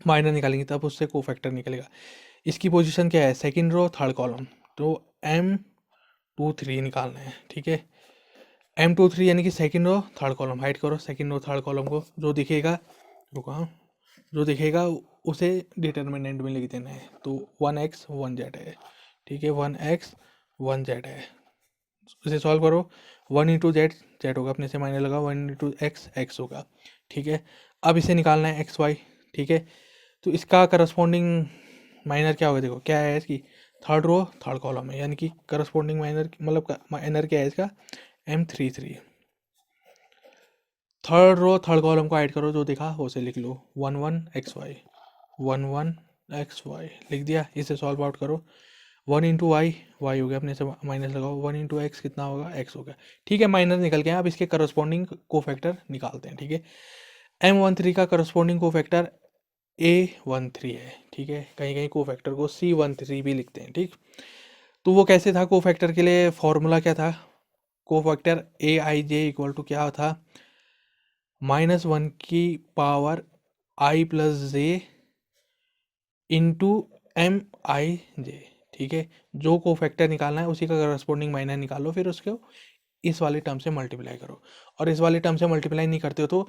माइनर निकालेंगे, तब उससे कोफैक्टर निकलेगा। इसकी पोजीशन क्या है, सेकंड रो थर्ड कॉलम, तो M23 निकालना है, ठीक है, M23 यानी कि second row third column, hide करो सेकंड रो थर्ड कॉलम को, जो दिखेगा, रुको हाँ, जो दिखेगा उसे डिटर्मिनेंट में लिख देना है, तो 1x 1z है, ठीक है, 1x 1z है, इसे सॉल्व करो, 1 इंटू जेड, जेड होगा, अपने से माइनर लगा, 1 इंटू एक्स, एक्स होगा, ठीक है। अब इसे निकालना है एक्स वाई, ठीक है, तो इसका करस्पॉन्डिंग माइनर क्या होगा, देखो क्या है इसकी, थर्ड रो थर्ड कॉलम है, यानी कि करस्पॉन्डिंग माइनर मतलब माइनर क्या है इसका, M33, third row third column को ऐड करो, जो दिखा उसे लिख लो, 11xy 11xy लिख दिया, इसे सॉल्व आउट करो, 1 इंटू वाई, वाई हो गया, अपने से माइनस लगाओ, 1 इंटू एक्स कितना होगा, एक्स होगा, ठीक है, माइनस निकल गया। अब इसके करस्पॉन्डिंग कोफैक्टर निकालते हैं, ठीक है, M13 का करस्पॉन्डिंग कोफैक्टर A13 है, ठीक है, कहीं कहीं कोफैक्टर को C13 भी लिखते हैं, ठीक। तो वो कैसे था, कोफैक्टर के लिए फॉर्मूला क्या था, कोफैक्टर AIJ इक्वल टू क्या था, -1 की power I plus J into MIJ, ठीक है, जो कोफैक्टर निकालना है उसी का करस्पॉन्डिंग माइनर निकालो, फिर उसको इस वाले टर्म से मल्टीप्लाई करो, और इस वाले टर्म से मल्टीप्लाई नहीं करते हो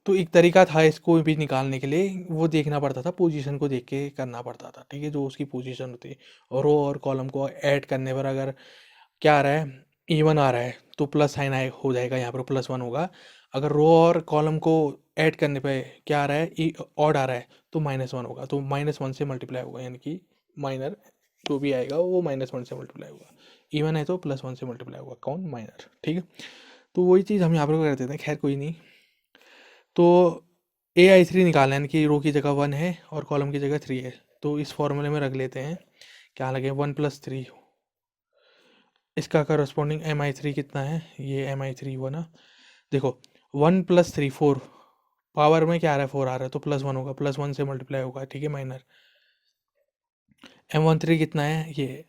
तो एक तरीका था इसको भी निकालने के लिए, वो देखना पड़ता था, पोजीशन को देख के करना पड़ता था, ठीक है, जो उसकी पोजीशन होती है, और रो और कॉलम को ऐड करने पर अगर क्या आ रहा है, इवन आ रहा है तो प्लस साइन आए हो जाएगा, यहाँ पर +1 होगा, अगर रो और कॉलम को ऐड करने पे क्या आ रहा है, ऑड आ रहा है तो -1 होगा, तो -1 से मल्टीप्लाई होगा, यानी कि माइनर जो भी आएगा वो -1 से मल्टीप्लाई होगा, इवन है तो +1 से मल्टीप्लाई होगा, कौन, माइनर, ठीक है। तो वही चीज़ हम यहाँ पर कर देते हैं, खैर कोई नहीं। तो AI3 निकालना है, यानी कि रो की जगह 1 है और कॉलम की जगह 3 है, तो इस फॉर्मूले में रख लेते हैं, क्या लगे, 1 + 3, इसका करस्पॉन्डिंग MI3 कितना है, ये MI3 हुआ ना, देखो 1 + 3 4, पावर में क्या आ रहा है, 4 आ रहा है, तो +1 होगा, +1 से मल्टीप्लाई होगा, ठीक है, माइनर। M13 कितना है, ये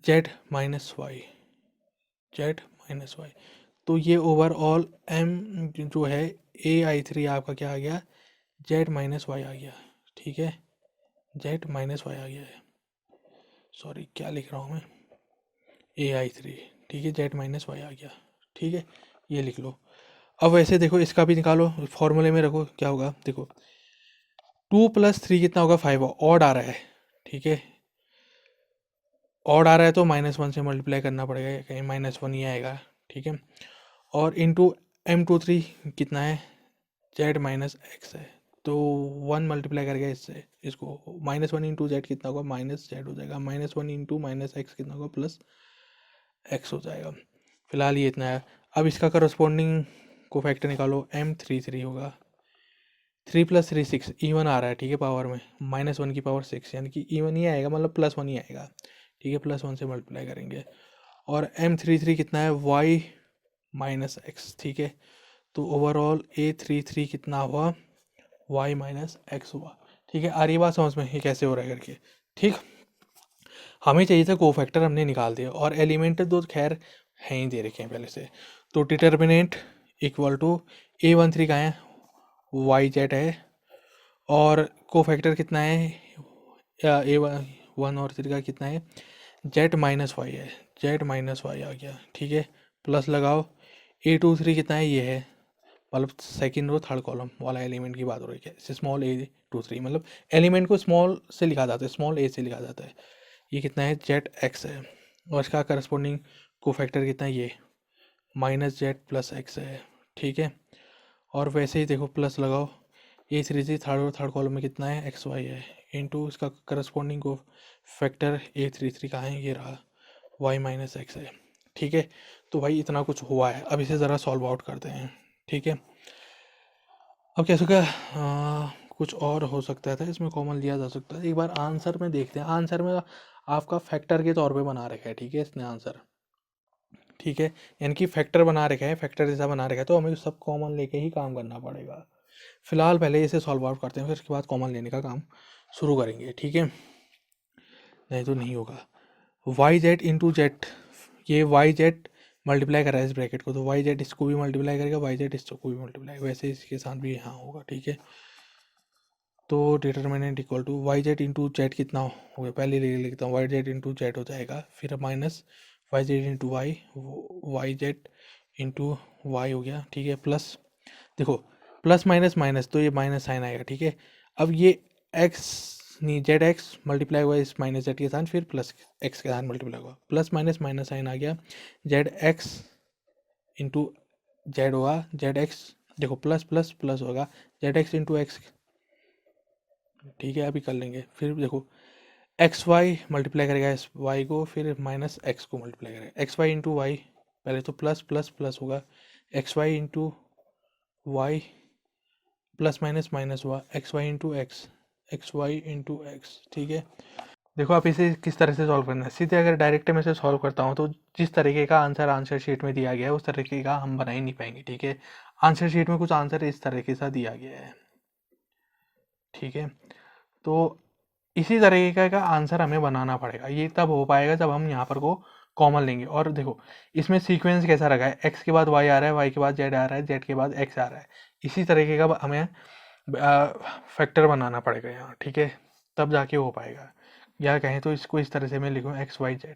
Z -y, Z -y, तो ये ओवरऑल M जो है AI3 आपका क्या आ गया, Z -y आ गया, ठीक है, Z -y आ गया है, सॉरी क्या लिख रहा हूँ मैं, AI3, ठीक है, Z -y आ गया, ठीक है, ये लिख लो। अब वैसे देखो इसका भी निकालो, फॉर्मूले में रखो, क्या होगा, देखो 2 + 3 कितना होगा, 5, ऑड आ रहा है, ठीक है, ऑड आ रहा है तो -1 से मल्टीप्लाई करना पड़ेगा, कहीं -1 ही आएगा, ठीक है, और इंटू M23 कितना है, Z -x है, तो 1 मल्टीप्लाई करके इससे इसको, -1 इंटू जेड कितना होगा, -z हो जाएगा, -1 इंटू -x कितना होगा, +x हो जाएगा, फिलहाल ये इतना है। अब इसका करस्पॉन्डिंग कोफैक्टर निकालो, M33 होगा, 3 + 3 6, इवन आ रहा है, ठीक है, पावर में -1 की पावर 6, यानी कि इवन ही आएगा, मतलब +1 ही आएगा, ठीक है, +1 से मल्टीप्लाई करेंगे, और M33 कितना है, y -x, ठीक है, तो ओवरऑल A33 कितना हुआ, y -x हुआ, ठीक है, आ रही बात समझ में, ये कैसे हो रहा है करके, ठीक। हमें चाहिए था कोफैक्टर, हमने निकाल दिया, और एलिमेंट तो खैर हैं ही दे रखे हैं पहले से, तो डिटर्मिनेंट इक्वल टू A13 का है, YZ है, और कोफैक्टर कितना है, A1 और 3 का कितना है, Z -y है, Z -y आ गया, ठीक है, प्लस लगाओ, A23 कितना है, ये है, मतलब सेकंड रो थर्ड कॉलम वाला एलिमेंट की बात हो रही है, स्मॉल A23, मतलब एलिमेंट को स्मॉल से लिखा जाता है, स्मॉल a से लिखा जाता है, ये कितना है, ZX है, और इसका करस्पॉन्डिंग कोफैक्टर कितना है, ये -Z + x है, ठीक है, और वैसे ही देखो प्लस लगाओ, A33 थर्ड कॉलम में कितना है, XY है, इंटू इसका करस्पॉन्डिंग को फैक्टर A33 का है, ये रहा, y -x है, ठीक है। तो भाई इतना कुछ हुआ है, अब इसे ज़रा सॉल्व आउट करते हैं, ठीक है। अब कैसे क्या कुछ और हो सकता था, इसमें कॉमन लिया जा सकता है। एक बार आंसर में देखते हैं। आंसर में आपका फैक्टर के तौर पे बना रखा है, ठीक है, इसने आंसर, ठीक है, यानी कि फैक्टर बना रखा है, फैक्टर जैसा बना रखा है, तो हमें सब कॉमन लेके ही काम करना पड़ेगा। फिलहाल पहले इसे सॉल्व आउट करते हैं, फिर उसके बाद कॉमन लेने का काम शुरू करेंगे, ठीक है, नहीं तो नहीं होगा। वाई जेड इंटू जेड, ये वाई जेड मल्टीप्लाई कर रहा है इस ब्रैकेट को, तो वाई जेड इसको भी मल्टीप्लाई करेगा, वाई जेड इसको भी मल्टीप्लाई, वैसे इसके साथ भी यहाँ होगा, ठीक है। तो determinant equal to Y Z into Z कितना हो गया, पहले ले लिखता हूँ, वाई जेड इंटू जेड हो जाएगा, फिर minus Y Z into Y, Y Z into Y हो गया, ठीक है, प्लस, देखो प्लस माइनस माइनस, तो ये माइनस साइन आएगा, ठीक है। अब ये एक्स नहीं, जेड एक्स मल्टीप्लाई हुआ इस माइनस जेड के साथ, फिर प्लस एक्स के साथ मल्टीप्लाई हुआ, प्लस माइनस माइनस साइन आ गया, जेड एक्स इंटू जेड हुआ, जेड एक्स, देखो प्लस प्लस प्लस होगा, जेड एक्स इंटू एक्स, ठीक है, अभी कर लेंगे। फिर देखो एक्स वाई मल्टीप्लाई करेगा इस वाई को, फिर माइनस एक्स को मल्टीप्लाई करेगा, एक्स वाई इंटू वाई, पहले तो प्लस प्लस प्लस होगा, X Y into Y, plus minus minus हुआ, X Y into X, X Y into X, ठीक है। देखो आप इसे किस तरह से सॉल्व करना है, सीधे अगर डायरेक्ट में से सॉल्व करता हूँ तो जिस तरीके का आंसर आंसर शीट में दिया गया है उस तरीके का हम बना ही नहीं पाएंगे, ठीक है। आंसर शीट में कुछ आंसर इस तरीके से दिया गया है, ठीक है। तो इसी तरीके का आंसर हमें बनाना पड़ेगा, ये तब हो पाएगा जब हम यहाँ पर को कॉमन लेंगे। और देखो इसमें सीक्वेंस कैसा रखा है, एक्स के बाद वाई आ रहा है, वाई के बाद जेड आ रहा है, जेड के बाद एक्स आ रहा है, इसी तरीके का हमें फैक्टर बनाना पड़ेगा यहाँ, ठीक है, तब जाके हो पाएगा। या कहें तो इसको इस तरह से मैं लिखूँ, एक्स वाई जेड,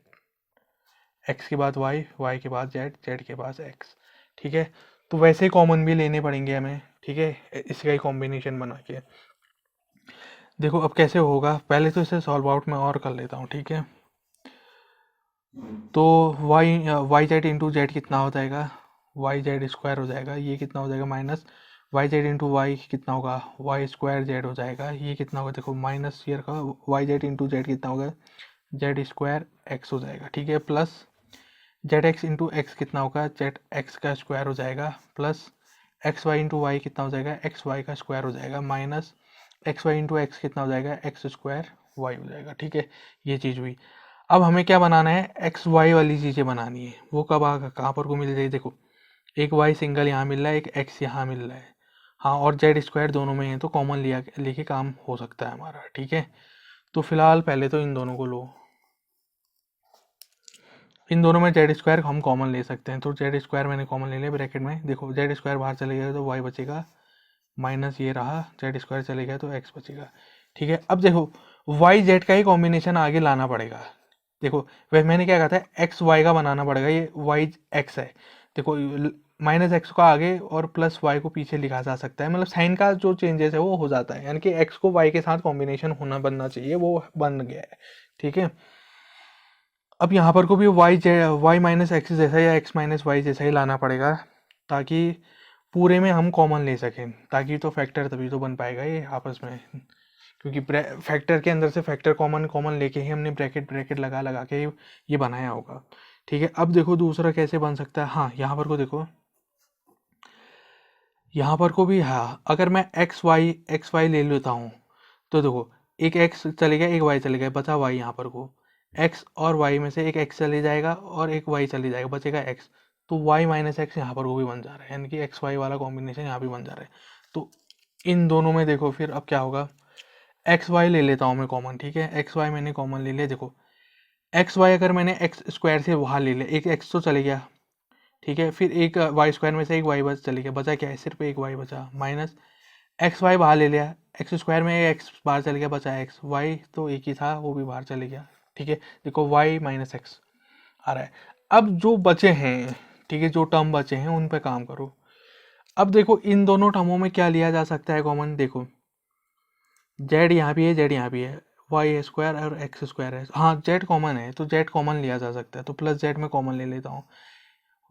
एक्स के बाद वाई, वाई के बाद जेड, जेड के बाद एक्स, ठीक है। तो वैसे कॉमन भी लेने पड़ेंगे हमें, ठीक है, इसका ही कॉम्बिनेशन बना के। देखो अब कैसे होगा, पहले तो इसे सॉल्व आउट में और कर लेता हूँ, ठीक है। तो Y Y Z into Z कितना हो जाएगा, वाई जेड स्क्वायर हो जाएगा, ये कितना हो जाएगा, minus Y Z into Y कितना होगा, वाई स्क्वायर जेड हो जाएगा, ये कितना होगा, देखो माइनस ईयर का वाई जेड इंटू जेड कितना होगा, जेड स्क्वायर एक्स हो जाएगा, ठीक है, plus Z X into X कितना होगा, जेड एक्स का स्क्वायर हो जाएगा, plus X Y into Y कितना हो जाएगा, एक्स वाई का स्क्वायर हो जाएगा, minus X Y into X कितना हो जाएगा, एक्स स्क्वायर वाई हो जाएगा, ठीक है, ये चीज़ हुई। अब हमें क्या बनाना है, एक्स वाई वाली चीज़ें बनानी है, वो कब आ कहाँ पर को मिल जाए, देखो एक वाई सिंगल यहाँ मिल रहा है, एक एक्स यहाँ मिल रहा है, हाँ, और जेड स्क्वायर दोनों में है, तो कॉमन लिया लेके काम हो सकता है हमारा, ठीक है। तो फिलहाल पहले तो इन दोनों को लो, इन दोनों में जेड स्क्वायर हम कॉमन ले सकते हैं, तो जेड स्क्वायर मैंने कॉमन ले लिया ब्रैकेट में, देखो जेड स्क्वायर बाहर चले गया तो वाई बचेगा, माइनस ये रहा, जेड स्क्वायर चले गया तो एक्स बचेगा, ठीक है। अब देखो वाई जेड का ही कॉम्बिनेशन आगे लाना पड़ेगा, देखो वह मैंने क्या कहा था, एक्स वाई का बनाना पड़ेगा, ये वाई एक्स है, देखो माइनस एक्स को आगे और प्लस वाई को पीछे लिखा जा सकता है, मतलब साइन का जो चेंजेस है वो हो जाता है, यानी कि एक्स को वाई के साथ कॉम्बिनेशन होना बनना चाहिए, वो बन गया है, ठीक है। अब यहाँ पर को भी वाई माइनस एक्स जैसा या एक्स माइनस वाई जैसा ही लाना पड़ेगा, ताकि पूरे में हम कॉमन ले सकें, ताकि तो फैक्टर तभी तो बन पाएगा ये आपस में, क्योंकि फैक्टर के अंदर से फैक्टर कॉमन कॉमन लेके ही हमने ब्रैकेट ब्रैकेट लगा लगा के ये बनाया होगा, ठीक है। अब देखो दूसरा कैसे बन सकता है, हाँ यहाँ पर को देखो, यहाँ पर को भी, हाँ अगर मैं एक्स वाई ले लेता हूँ, तो देखो एक एक्स चले गया, एक वाई चले गया, बचा वाई, यहाँ पर को एक्स और वाई में से एक एक्स चले जाएगा और एक वाई चले जाएगा, बचेगा एक्स, तो वाई माइनस एक्स यहाँ पर को भी बन जा रहा है, यानी कि एक्स वाई वाला कॉम्बिनेशन यहाँ भी बन जा रहा है। तो इन दोनों में देखो फिर अब क्या होगा, एक्स वाई ले लेता हूँ मैं कॉमन, ठीक है, एक्स वाई मैंने कॉमन ले लिया, देखो एक्स वाई अगर मैंने एक्स स्क्वायर से वहाँ ले लिया, एक एक्स तो चले गया, ठीक है, फिर एक वाई स्क्वायर में से एक वाई बच चले गया, बचा क्या है, सिर्फ एक वाई बचा, माइनस एक्स वाई बाहर ले लिया, एक्स स्क्वायर में एक्स बाहर चले गया, बचा एक्स, वाई तो एक ही था वो भी बाहर चले गया, ठीक है, देखो वाई माइनस एक्स आ रहा है। अब जो बचे हैं, ठीक है, जो टर्म बचे हैं उन पे काम करो। अब देखो इन दोनों टर्मों में क्या लिया जा सकता है कॉमन, देखो जेड यहाँ भी है, जेड यहाँ भी है, वाई स्क्वायर और एक्स स्क्वायर है, हाँ जेड कॉमन है तो जेड कॉमन लिया जा सकता है, तो प्लस जेड में कॉमन ले लेता हूँ,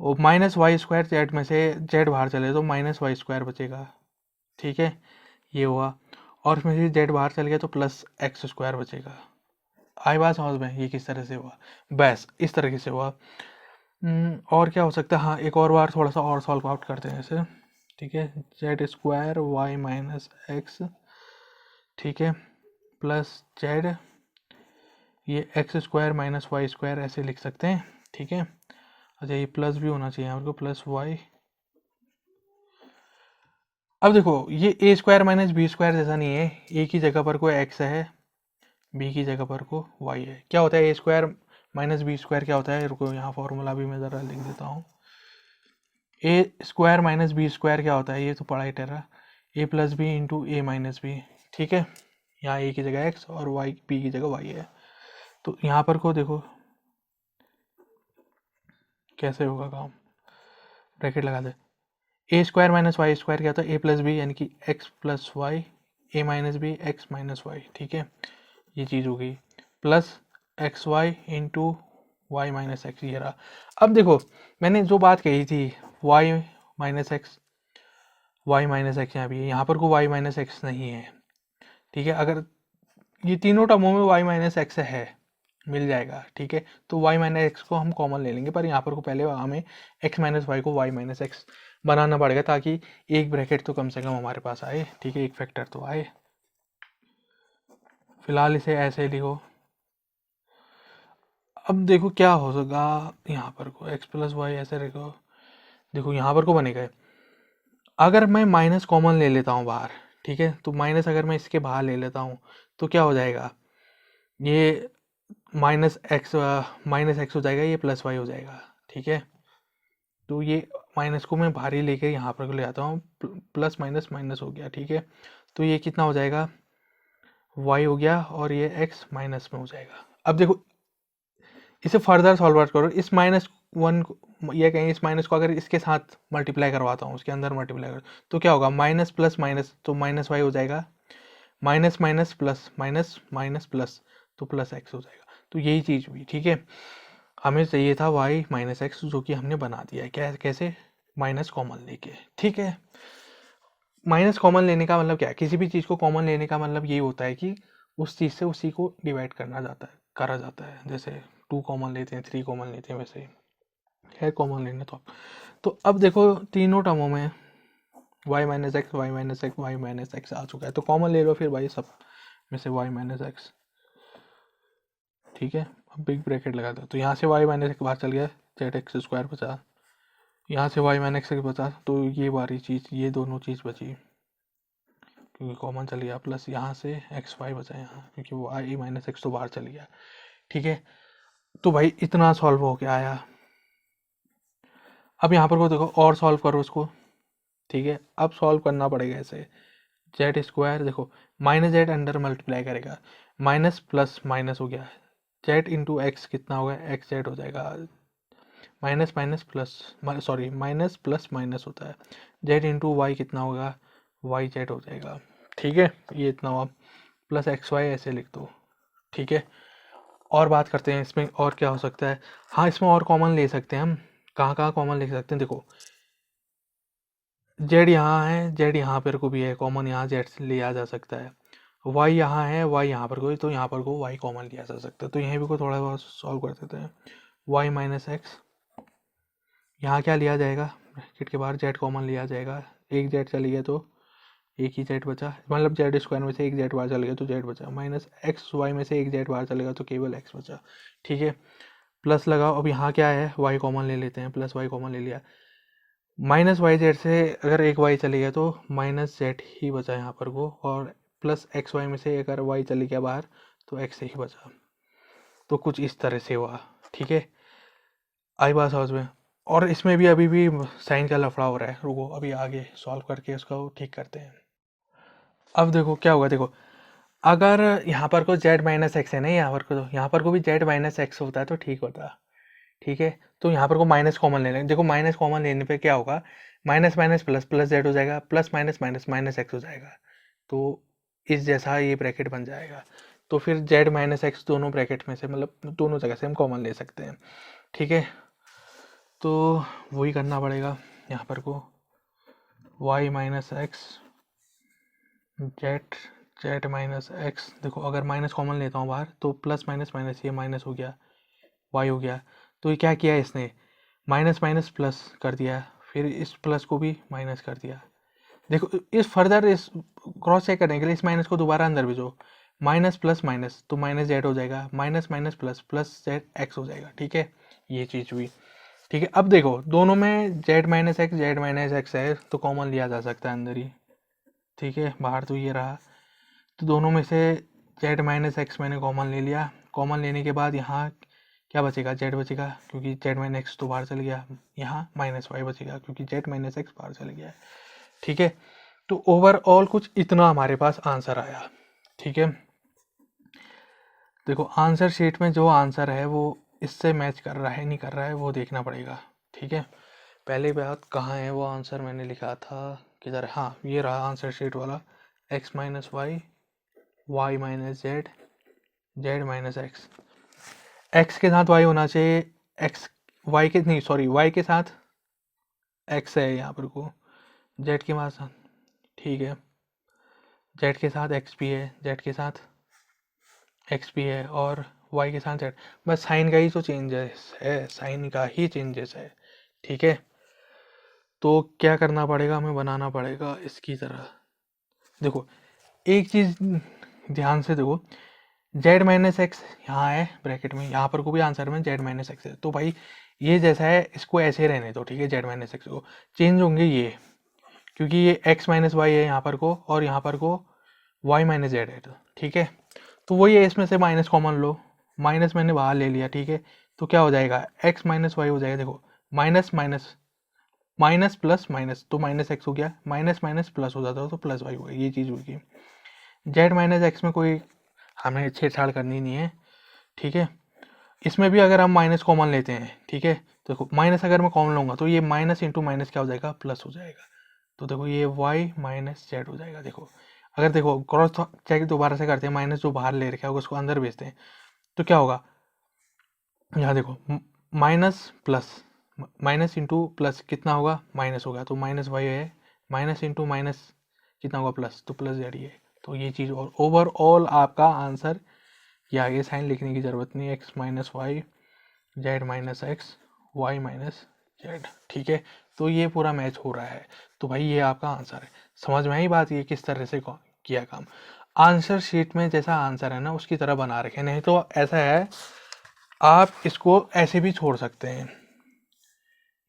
और माइनस वाई स्क्वायर जेड में से जेड बाहर चले तो माइनस वाई स्क्वायर बचेगा, ठीक है, ये हुआ, और उसमें से जेड बाहर चल गया तो प्लस एक्स स्क्वायर बचेगा। आई बात समझ में, ये किस तरह से हुआ, बस इस तरीके से हुआ। और क्या हो सकता है, हाँ एक और बार थोड़ा सा और सॉल्व आउट करते हैं इसे, ठीक है। Z square Y minus X, ठीक है, प्लस जेड, ये X square minus Y square ऐसे लिख सकते हैं, ठीक है। अच्छा ये प्लस भी होना चाहिए यहाँ पर, प्लस वाई। अब देखो ये ए स्क्वायर माइनस बी स्क्वायर जैसा नहीं है, ए की जगह पर कोई एक्स है, बी की जगह पर को वाई है। क्या होता है ए स्क्वायर माइनस बी स्क्वायर, क्या होता है, रुको यहाँ फॉर्मूला भी मैं ज़रा लिख देता हूँ। ए स्क्वायर माइनस बी स्क्वायर क्या होता है, ये तो पढ़ा ही ठहरा, ए प्लस बी इंटू ए माइनस बी, ठीक है। यहाँ ए की जगह एक्स और वाई बी की जगह वाई है। तो यहाँ पर को देखो कैसे होगा काम, ब्रैकेट लगा दे, A square minus Y square क्या होता है, ए प्लस बी यानी कि X plus Y, A minus B X minus Y, ठीक है, ये चीज़ हो गई, plus X Y into Y minus X, ये रहा। अब देखो मैंने जो बात कही थी, Y minus X, Y minus X यहाँ भी है, यहाँ पर को वाई माइनस एक्स नहीं है, ठीक है। अगर ये तीनों टर्मों में वाई माइनस एक्स है, मिल जाएगा, ठीक है। तो वाई माइनस एक्स को हम कॉमन ले लेंगे, पर यहाँ पर को पहले हमें एक्स माइनस वाई को वाई माइनस एक्स बनाना पड़ेगा, ताकि एक ब्रैकेट तो कम से कम हमारे पास आए, ठीक है, एक फैक्टर तो आए। फिलहाल इसे ऐसे लिखो। अब देखो क्या हो सका, यहाँ पर को एक्स प्लस वाई ऐसे लिखो, देखो यहाँ पर को बनेगा, अगर मैं माइनस कॉमन ले लेता हूँ बाहर, ठीक है, तो माइनस अगर मैं इसके बाहर ले लेता हूँ तो क्या हो जाएगा, ये माइनस एक्स हो जाएगा, ये प्लस वाई हो जाएगा, ठीक है। तो ये माइनस को मैं बाहर ही लेके यहाँ पर ले आता हूँ, प्लस माइनस माइनस हो गया, ठीक है। तो ये कितना हो जाएगा, वाई हो गया, और ये एक्स माइनस में हो जाएगा। अब देखो इसे फर्दर सॉल्व आउट करो, इस माइनस वन को ये कहें, इस माइनस को अगर इसके साथ मल्टीप्लाई करवाता हूँ, उसके अंदर मल्टीप्लाई कर, तो क्या होगा, माइनस प्लस माइनस, तो माइनस वाई हो जाएगा, minus minus plus minus minus plus, तो प्लस एक्स हो जाएगा। तो यही चीज़ हुई, ठीक है। हमें चाहिए था वाई माइनस एक्स, जो कि हमने बना दिया है, क्या कैसे, माइनस कॉमन लेके, ठीक है। माइनस कॉमन लेने का मतलब क्या है, किसी भी चीज़ को कॉमन लेने का मतलब यही होता है कि उस चीज़ से उसी को डिवाइड करा जाता है, जैसे 2 कॉमन लेते हैं, 3 कॉमन लेते हैं, वैसे ही है कॉमन लेने। तो अब देखो तीनों टर्मों में Y minus X Y minus X Y minus X आ चुका है, तो कॉमन ले लो फिर भाई सब में से वाई माइनस एक्स, ठीक है। अब बिग ब्रैकेट लगा दो, तो यहाँ से वाई माइनस एक्स बाहर चल गया, जेड एक्स स्क्वायर बचा, यहाँ से वाई माइनस एक्स बचा, तो ये वाली चीज़, ये दोनों चीज़ बची क्योंकि कॉमन चल गया, प्लस यहाँ से एक्स वाई बचा यहाँ, क्योंकि वो आई माइनस एक्स तो बाहर चल गया, ठीक है। तो भाई इतना सॉल्व हो के आया। अब यहाँ पर को देखो और सॉल्व करो उसको, ठीक है। अब सॉल्व करना पड़ेगा ऐसे, जेड स्क्वायर देखो, माइनस जेड अंडर मल्टीप्लाई करेगा, माइनस प्लस माइनस हो गया, जेड इंटू एक्स कितना होगा, एक्स जेड हो जाएगा, minus minus plus, sorry minus plus minus होता है, जेड इंटू वाई कितना होगा, वाई जेड हो जाएगा, ठीक है। ये इतना हुआ, प्लस एक्स वाई ऐसे लिख दो, ठीक है। और बात करते हैं इसमें और क्या हो सकता है, हाँ इसमें और कॉमन ले सकते हैं हम, कहाँ कहाँ कॉमन ले सकते हैं, देखो जेड यहाँ है, जेड यहाँ पर को भी है कॉमन, यहाँ जेड से लिया जा सकता है, वाई यहाँ है, वाई यहाँ पर को, तो यहाँ पर को वाई कॉमन लिया जा सकता है, तो यहीं भी को थोड़ा बहुत सॉल्व कर देते हैं, वाई माइनस एक्स, यहाँ क्या लिया जाएगा, ब्रैकेट के बाहर जेड कॉमन लिया जाएगा, एक जेड चली गया तो एक ही जेड बचा, मतलब जेड स्क्वायर में से एक जेड बाहर चल गया तो जेड बचा, माइनस एक्स वाई में से एक जेड बाहर चलेगा तो केवल एक्स बचा, ठीक है। प्लस लगाओ, अब यहाँ क्या है, वाई कॉमन ले लेते हैं, प्लस वाई कॉमन ले लिया, माइनस वाई जेड से अगर एक वाई चली गया तो माइनस जेड ही बचा यहाँ पर को, और प्लस एक्स वाई में से अगर वाई चली गया बाहर तो एक्स ही बचा, तो कुछ इस तरह से हुआ, ठीक है। आई बात समझ में। और इसमें भी अभी भी साइन का लफड़ा हो रहा है, रुको अभी आगे सॉल्व करके उसको ठीक करते हैं। अब देखो क्या होगा, देखो अगर यहाँ पर को जेड माइनस एक्स है ना, यहाँ पर को तो यहाँ पर को भी जेड माइनस एक्स होता है तो ठीक होता, ठीक है। तो यहाँ पर को माइनस कॉमन ले लें, देखो माइनस कॉमन लेने पे क्या होगा, minus minus plus, plus Z हो जाएगा, plus minus minus minus x हो जाएगा, तो इस जैसा ये ब्रैकेट बन जाएगा। तो फिर जेड माइनस एक्स दोनों ब्रैकेट में से, मतलब दोनों जगह से हम कॉमन ले सकते हैं, ठीक है। तो वही करना पड़ेगा यहाँ पर को, Y minus X Z, Z minus X, देखो अगर माइनस कॉमन लेता हूँ बाहर तो प्लस माइनस माइनस, ये माइनस हो गया, वाई हो गया, तो ये क्या किया इसने, माइनस माइनस प्लस कर दिया, फिर इस प्लस को भी माइनस कर दिया। देखो इस फर्दर इस क्रॉस चेक करने के लिए इस माइनस को दोबारा अंदर भेजो, माइनस प्लस माइनस तो माइनस जेड हो जाएगा, minus minus plus plus Z x हो जाएगा। ठीक है, ये चीज़ हुई। ठीक है, अब देखो दोनों में जेड माइनस एक्स है तो कॉमन लिया जा सकता है अंदर ही। ठीक है, बाहर तो ये रहा, तो दोनों में से जेड माइनस एक्स मैंने कॉमन ले लिया। कॉमन लेने के बाद यहाँ क्या बचेगा, जेड बचेगा क्योंकि जेड माइनस एक्स तो बाहर चले गया। यहाँ माइनस वाई बचेगा क्योंकि जेड माइनस एक्स बाहर चले गया है। ठीक है, तो ओवरऑल कुछ इतना हमारे पास आंसर आया। ठीक है, देखो आंसर शीट में जो आंसर है वो इससे मैच कर रहा है नहीं कर रहा है वो देखना पड़ेगा। ठीक है, पहले बात कहाँ है वो आंसर मैंने लिखा था किधर, हाँ ये रहा आंसर शीट वाला, X minus Y, Y minus Z, Z minus X. X के साथ वाई होना चाहिए, एक्स वाई के नहीं सॉरी वाई के साथ एक्स है यहाँ पर को, जेड के साथ, ठीक है जेड के साथ एक्स भी है, जेड के साथ एक्स भी है और वाई के साथ जेड। बस साइन का ही तो चेंजेस है, साइन का ही चेंजेस है। ठीक है, तो क्या करना पड़ेगा, हमें बनाना पड़ेगा इसकी तरह। देखो एक चीज़ ध्यान से देखो, जेड माइनस एक्स यहाँ है ब्रैकेट में, यहाँ पर को भी आंसर में जेड माइनस एक्स है, तो भाई ये जैसा है इसको ऐसे रहने दो। ठीक है, जेड माइनस एक्स को चेंज होंगे ये, क्योंकि ये एक्स माइनस वाई है यहाँ पर को और यहाँ पर को वाई माइनस जेड है। तो ठीक है, तो वही है, इसमें से माइनस कॉमन लो, माइनस मैंने बाहर ले लिया। ठीक है, तो क्या हो जाएगा, एक्स माइनस वाई हो जाएगा। देखो minus minus minus plus minus तो माइनस एक्स हो गया, माइनस माइनस प्लस हो जाता तो प्लस वाई हो गया, ये चीज़ होगी। जेड माइनस एक्स में कोई हमें छेड़छाड़ करनी नहीं है। ठीक है, इसमें भी अगर हम माइनस कॉमन लेते हैं, ठीक है, तो देखो माइनस अगर मैं कॉमन लूँगा तो ये माइनस इंटू माइनस क्या हो जाएगा, प्लस हो जाएगा। तो देखो ये वाई माइनस जेड हो जाएगा। देखो अगर देखो क्रॉस चेक दोबारा से करते हैं, माइनस जो बाहर ले रखा होगा उसको अंदर भेजते हैं, तो क्या होगा, यहाँ देखो minus plus minus into plus कितना होगा, माइनस होगा, तो माइनस वाई है, माइनस इंटू माइनस कितना होगा, प्लस, तो प्लस जेड ही है। तो ये चीज़, और ओवरऑल आपका आंसर, ये आगे साइन लिखने की ज़रूरत नहीं है, X minus Y, Z minus X, Y minus Z. ठीक है, तो ये पूरा मैच हो रहा है, तो भाई ये आपका आंसर है। समझ में आई बात, ये किस तरह से किया काम। आंसर शीट में जैसा आंसर है ना उसकी तरह बना रखे, नहीं तो ऐसा है आप इसको ऐसे भी छोड़ सकते हैं,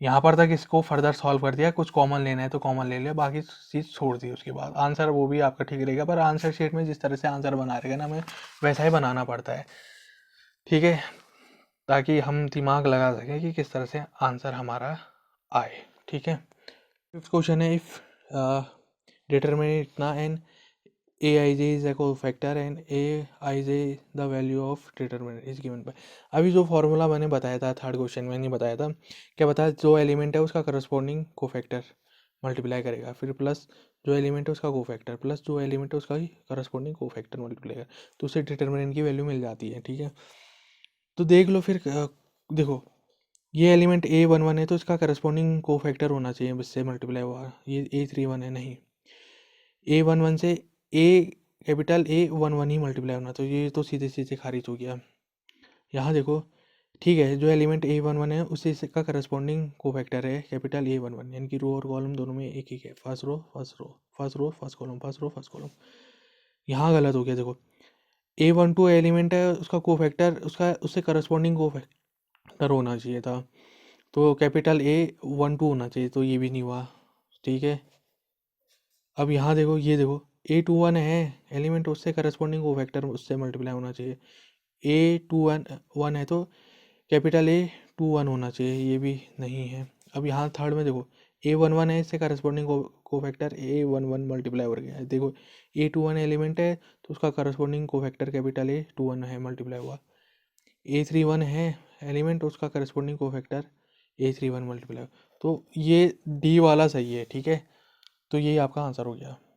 यहाँ पर तक इसको फर्दर सॉल्व कर दिया, कुछ कॉमन लेना है तो कॉमन ले लिया, बाकी चीज़ छोड़ दी, उसके बाद आंसर वो भी आपका ठीक रहेगा। पर आंसर शीट में जिस तरह से आंसर बना रहेगा ना, हमें वैसा ही बनाना पड़ता है। ठीक है, ताकि हम दिमाग लगा सकें कि किस तरह से आंसर हमारा आए। ठीक है, फिफ्थ क्वेश्चन है, इफ डिटरमिन इतना an A I J is a cofactor and A I J the value of determinant is given by. अभी जो फॉर्मूला मैंने बताया था थर्ड क्वेश्चन में नहीं बताया था, क्या बताया, जो एलिमेंट है उसका करस्पॉन्डिंग कोफैक्टर मल्टीप्लाई करेगा, फिर प्लस जो एलिमेंट है उसका कोफैक्टर प्लस जो एलिमेंट है उसका ही करस्पॉन्डिंग कोफैक्टर मल्टीप्लाई करेगा, तो उससे डिटरमिनेंट की वैल्यू मिल जाती है। ठीक है, तो देख लो फिर देखो ये एलिमेंट A11 है तो इसका करस्पॉन्डिंग कोफैक्टर होना चाहिए इससे मल्टीप्लाई हुआ, ये A31 है, नहीं A11 से कैपिटल A11 ही मल्टीप्लाई होना, तो ये तो सीधे सीधे खारिज हो गया। यहाँ देखो, ठीक है, जो एलिमेंट A11 है उसी इसका करस्पॉन्डिंग कोफैक्टर है कैपिटल A11, यानी कि रो और कॉलम दोनों में एक ही है, first row first row first row first column first row first column. यहाँ गलत हो गया, देखो A12 एलिमेंट है उसका कोफैक्टर उसका उससे करस्पॉन्डिंग कोफैक्टर होना चाहिए था, तो कैपिटल A12 होना चाहिए, तो ये भी नहीं हुआ। ठीक है, अब यहाँ देखो, ये देखो A21 है एलिमेंट, उससे करस्पॉन्डिंग कोफैक्टर उससे मल्टीप्लाई होना चाहिए, A21 है तो कैपिटल A21 होना चाहिए, ये भी नहीं है। अब यहाँ थर्ड में देखो A11 है, इससे करस्पॉन्डिंग कोफैक्टर A11 मल्टीप्लाई हो गया है। देखो A21 एलिमेंट है तो उसका करस्पॉन्डिंग कोफैक्टर कैपिटल A21 है मल्टीप्लाई हुआ, A31 है एलिमेंट, उसका करस्पॉन्डिंग कोफैक्टर A31 मल्टीप्लाई, तो ये D वाला सही है। ठीक है, तो ये आपका आंसर हो गया।